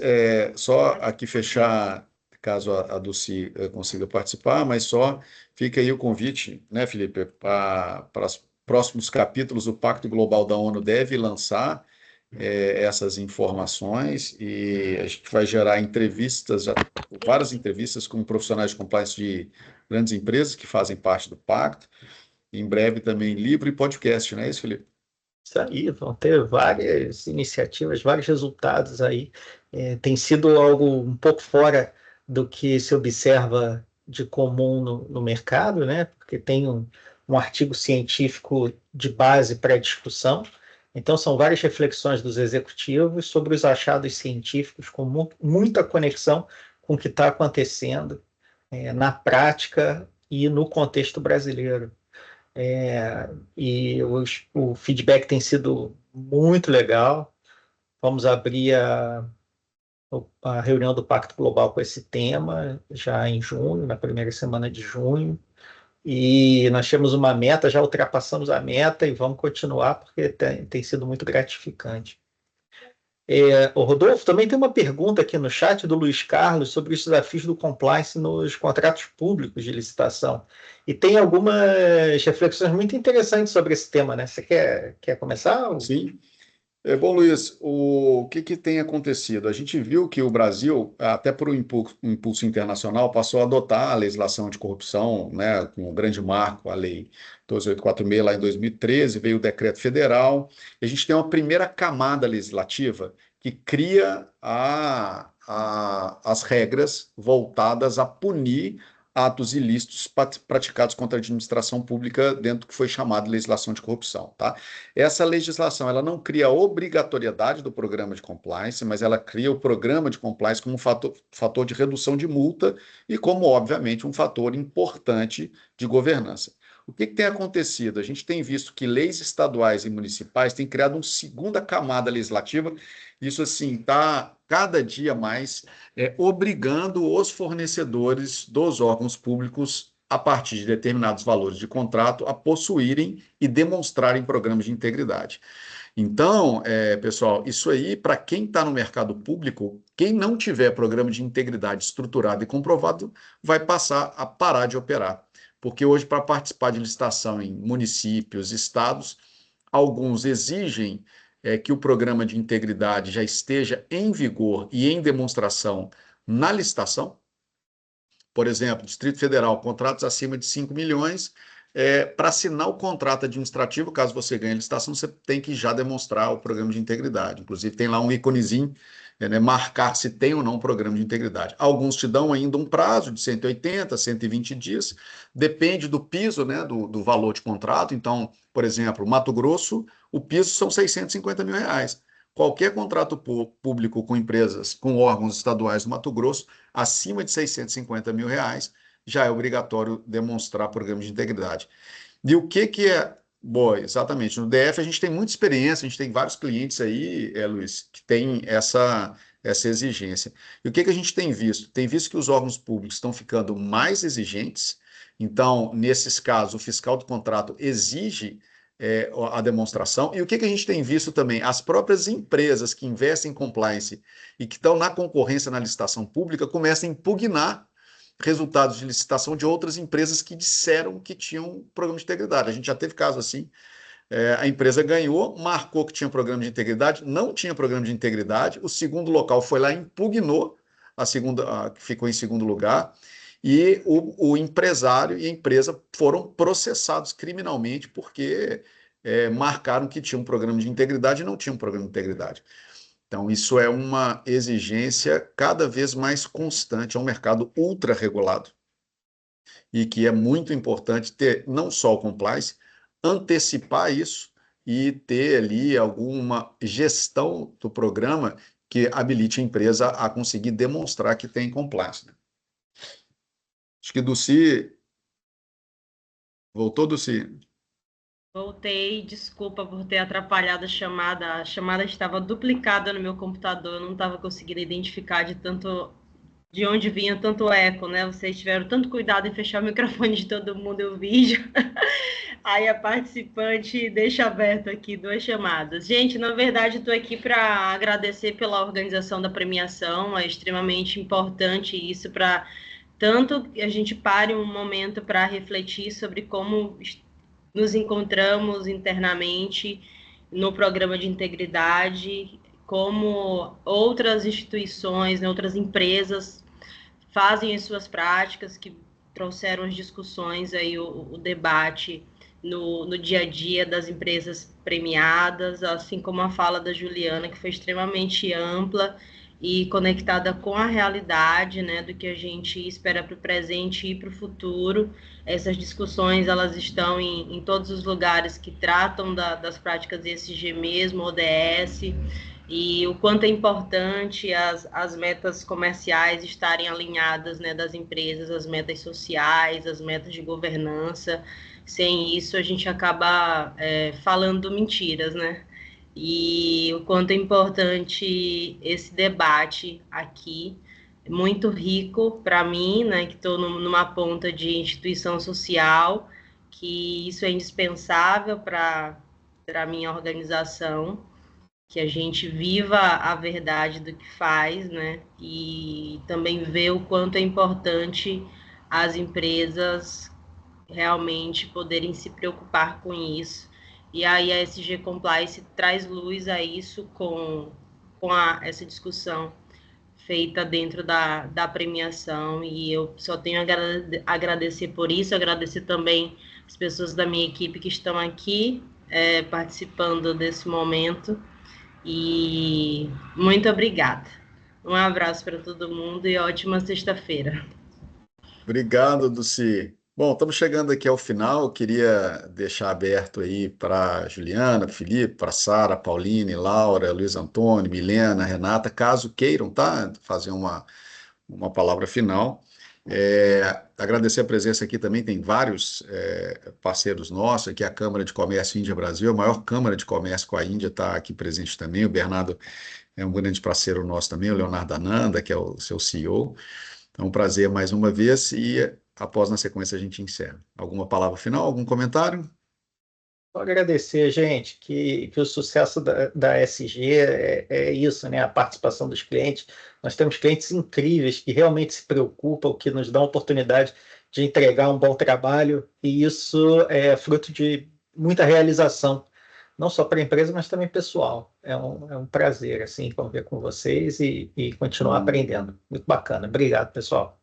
só aqui fechar, caso a Dulcy consiga participar, mas só fica aí o convite, né, Felipe, para os próximos capítulos. O Pacto Global da ONU deve lançar essas informações e a gente vai gerar entrevistas, várias entrevistas com profissionais de compliance de grandes empresas que fazem parte do pacto. Em breve também livro e podcast, não é isso, Felipe? Isso aí, vão ter várias iniciativas, vários resultados aí. Tem sido algo um pouco fora do que se observa de comum no mercado, né? Porque tem um artigo científico de base para discussão. Então, são várias reflexões dos executivos sobre os achados científicos, com muita conexão com o que está acontecendo na prática e no contexto brasileiro. E o feedback tem sido muito legal. Vamos abrir a reunião do Pacto Global com esse tema, já em junho, na primeira semana de junho, e nós temos uma meta, já ultrapassamos a meta e vamos continuar, porque tem sido muito gratificante. O Rodolfo, também tem uma pergunta aqui no chat do Luiz Carlos sobre os desafios do compliance nos contratos públicos de licitação. E tem algumas reflexões muito interessantes sobre esse tema, né? Você quer começar? Sim. Bom, Luiz, o que tem acontecido? A gente viu que o Brasil, até por um impulso internacional, passou a adotar a legislação anticorrupção, né, com o grande marco, a Lei 12846, lá em 2013, veio o decreto federal, e a gente tem uma primeira camada legislativa que cria as regras voltadas a punir atos ilícitos praticados contra a administração pública dentro do que foi chamado de legislação de corrupção, tá? Essa legislação, ela não cria a obrigatoriedade do programa de compliance, mas ela cria o programa de compliance como um fator de redução de multa e como, obviamente, um fator importante de governança. O que tem acontecido? A gente tem visto que leis estaduais e municipais têm criado uma segunda camada legislativa. Isso, assim, está cada dia mais obrigando os fornecedores dos órgãos públicos, a partir de determinados valores de contrato, a possuírem e demonstrarem programas de integridade. Então, pessoal, isso aí, para quem está no mercado público, quem não tiver programa de integridade estruturado e comprovado, vai passar a parar de operar. Porque hoje, para participar de licitação em municípios, estados, alguns exigem que o programa de integridade já esteja em vigor e em demonstração na licitação. Por exemplo, Distrito Federal, contratos acima de 5 milhões, para assinar o contrato administrativo, caso você ganhe a licitação, você tem que já demonstrar o programa de integridade. Inclusive, tem lá um íconezinho, marcar se tem ou não um programa de integridade. Alguns te dão ainda um prazo de 180, 120 dias, depende do piso, né, do valor de contrato. Então, por exemplo, Mato Grosso, o piso são R$650 mil. Qualquer contrato público com empresas, com órgãos estaduais do Mato Grosso, acima de R$650 mil, já é obrigatório demonstrar programa de integridade. E o que é... Bom, exatamente. No DF a gente tem muita experiência, a gente tem vários clientes aí, Luiz, que tem essa exigência. E o que a gente tem visto? Tem visto que os órgãos públicos estão ficando mais exigentes. Então, nesses casos, o fiscal do contrato exige a demonstração. E o que a gente tem visto também? As próprias empresas que investem em compliance e que estão na concorrência na licitação pública começam a impugnar resultados de licitação de outras empresas que disseram que tinham programa de integridade. A gente já teve caso assim, a empresa ganhou, marcou que tinha programa de integridade, não tinha programa de integridade, o segundo local foi lá e impugnou que ficou em segundo lugar, e o empresário e a empresa foram processados criminalmente porque marcaram que tinha um programa de integridade e não tinha um programa de integridade. Então, isso é uma exigência cada vez mais constante, é um mercado ultra regulado e que é muito importante ter não só o compliance, antecipar isso e ter ali alguma gestão do programa que habilite a empresa a conseguir demonstrar que tem compliance. Né? Acho que Dulci... Voltou, Dulci? Voltei, desculpa por ter atrapalhado a chamada estava duplicada no meu computador, eu não estava conseguindo identificar de onde vinha tanto eco, né? Vocês tiveram tanto cuidado em fechar o microfone de todo mundo e o vídeo. Aí a participante deixa aberto aqui 2 chamadas. Gente, na verdade, estou aqui para agradecer pela organização da premiação, é extremamente importante isso para tanto que a gente pare um momento para refletir sobre como nos encontramos internamente no programa de integridade, como outras instituições, né, outras empresas fazem as suas práticas, que trouxeram as discussões, aí, o debate no dia a dia das empresas premiadas, assim como a fala da Juliana, que foi extremamente ampla e conectada com a realidade, né, do que a gente espera para o presente e para o futuro. Essas discussões, elas estão em todos os lugares que tratam das práticas ESG mesmo, ODS, e o quanto é importante as metas comerciais estarem alinhadas, né, das empresas, as metas sociais, as metas de governança. Sem isso, a gente acaba falando mentiras, né? e o quanto é importante esse debate aqui, muito rico para mim, né, que estou numa ponta de instituição social, que isso é indispensável para a minha organização, que a gente viva a verdade do que faz, né, e também ver o quanto é importante as empresas realmente poderem se preocupar com isso. E aí a SG Compliance traz luz a isso com essa discussão feita dentro da premiação, e eu só tenho a agradecer por isso, agradecer também as pessoas da minha equipe que estão aqui participando desse momento, e muito obrigada. Um abraço para todo mundo e ótima sexta-feira. Obrigado, Dulci. Bom, estamos chegando aqui ao final. Queria deixar aberto aí para Juliana, Felipe, para Sara, Pauline, Laura, Luiz Antônio, Milena, Renata, caso queiram, tá? Fazer uma palavra final. Agradecer a presença aqui também, tem vários parceiros nossos, aqui a Câmara de Comércio Índia Brasil, a maior Câmara de Comércio com a Índia está aqui presente também, o Bernardo é um grande parceiro nosso também, o Leonardo Ananda, que é o seu CEO. Então, um prazer mais uma vez e após, na sequência, a gente encerra. Alguma palavra final, algum comentário? Só agradecer, gente, que o sucesso da SG é isso, né? A participação dos clientes. Nós temos clientes incríveis que realmente se preocupam, que nos dão a oportunidade de entregar um bom trabalho, e isso é fruto de muita realização, não só para a empresa, mas também pessoal. É um prazer, assim, conviver com vocês e continuar aprendendo. Muito bacana. Obrigado, pessoal.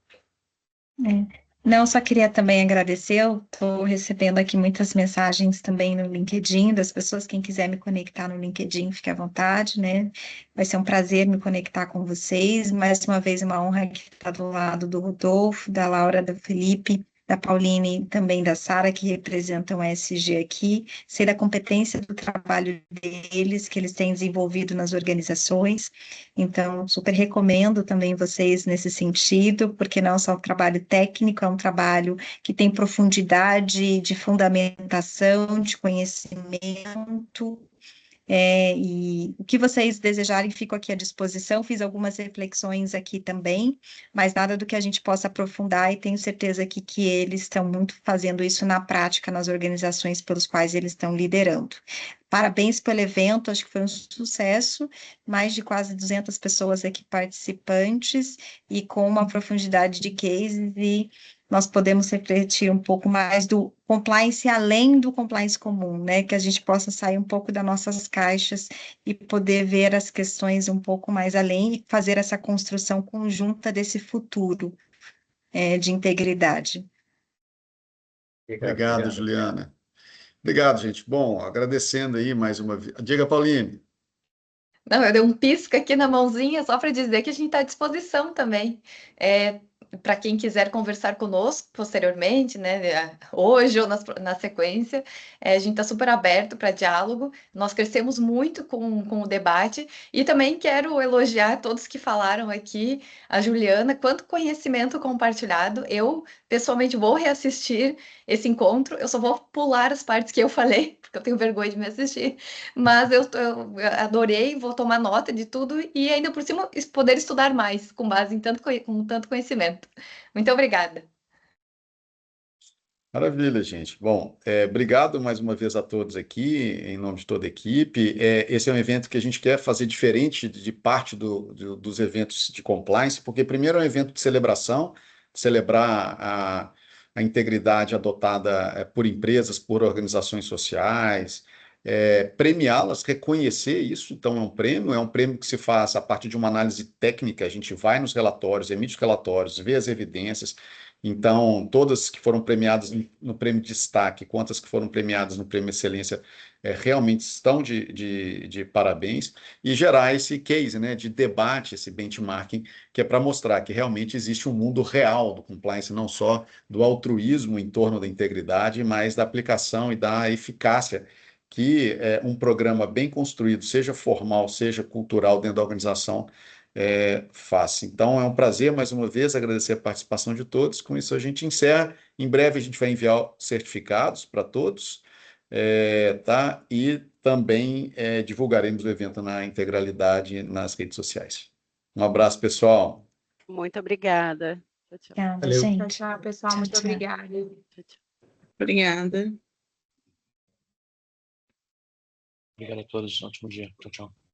Não, só queria também agradecer, eu estou recebendo aqui muitas mensagens também no LinkedIn, das pessoas, quem quiser me conectar no LinkedIn, fique à vontade, né? Vai ser um prazer me conectar com vocês, mais uma vez uma honra estar do lado do Rodolfo, da Laura, do Felipe, da Pauline e também da Sara, que representam a SG aqui, sei da competência do trabalho deles, que eles têm desenvolvido nas organizações, então super recomendo também vocês nesse sentido, porque não é só um trabalho técnico, é um trabalho que tem profundidade de fundamentação, de conhecimento, e o que vocês desejarem, fico aqui à disposição, fiz algumas reflexões aqui também, mas nada do que a gente possa aprofundar, e tenho certeza que eles estão muito fazendo isso na prática, nas organizações pelos quais eles estão liderando. Parabéns pelo evento, acho que foi um sucesso, mais de quase 200 pessoas aqui participantes, e com uma profundidade de cases, e nós podemos refletir um pouco mais do compliance além do compliance comum, né? Que a gente possa sair um pouco das nossas caixas e poder ver as questões um pouco mais além e fazer essa construção conjunta desse futuro de integridade. Obrigado, Juliana. Obrigado, gente. Bom, agradecendo aí mais uma vez. Diga, Pauline. Não, eu dei um pisco aqui na mãozinha só para dizer que a gente está à disposição também. Para quem quiser conversar conosco posteriormente, né, hoje ou na sequência, a gente está super aberto para diálogo. Nós crescemos muito com o debate, e também quero elogiar todos que falaram aqui, a Juliana, quanto conhecimento compartilhado. Eu, pessoalmente, vou reassistir esse encontro, eu só vou pular as partes que eu falei, porque eu tenho vergonha de me assistir, mas eu adorei, vou tomar nota de tudo e ainda por cima poder estudar mais com base em tanto conhecimento. Muito obrigada. Maravilha, gente. Bom, obrigado mais uma vez a todos aqui, em nome de toda a equipe. Esse é um evento que a gente quer fazer diferente de parte dos eventos de compliance, porque primeiro é um evento de celebração, celebrar a integridade adotada por empresas, por organizações sociais, premiá-las, reconhecer isso. Então, é um prêmio que se faz a partir de uma análise técnica, a gente vai nos relatórios, emite os relatórios, vê as evidências. Então, todas que foram premiadas no prêmio de destaque, quantas que foram premiadas no prêmio excelência, realmente estão de parabéns, e gerar esse case, né, de debate, esse benchmarking, que é para mostrar que realmente existe um mundo real do compliance, não só do altruísmo em torno da integridade, mas da aplicação e da eficácia que um programa bem construído, seja formal, seja cultural dentro da organização, faz. Então, é um prazer, mais uma vez, agradecer a participação de todos. Com isso, a gente encerra. Em breve, a gente vai enviar certificados para todos. tá? E também divulgaremos o evento na integralidade nas redes sociais. Um abraço, pessoal. Muito obrigada. Tchau, tchau. Obrigada, Valeu. Tchau, gente. tchau, pessoal. Tchau, Muito tchau. obrigada. Tchau, tchau. Obrigada. Obrigado a todos. Ótimo dia. Tchau, tchau.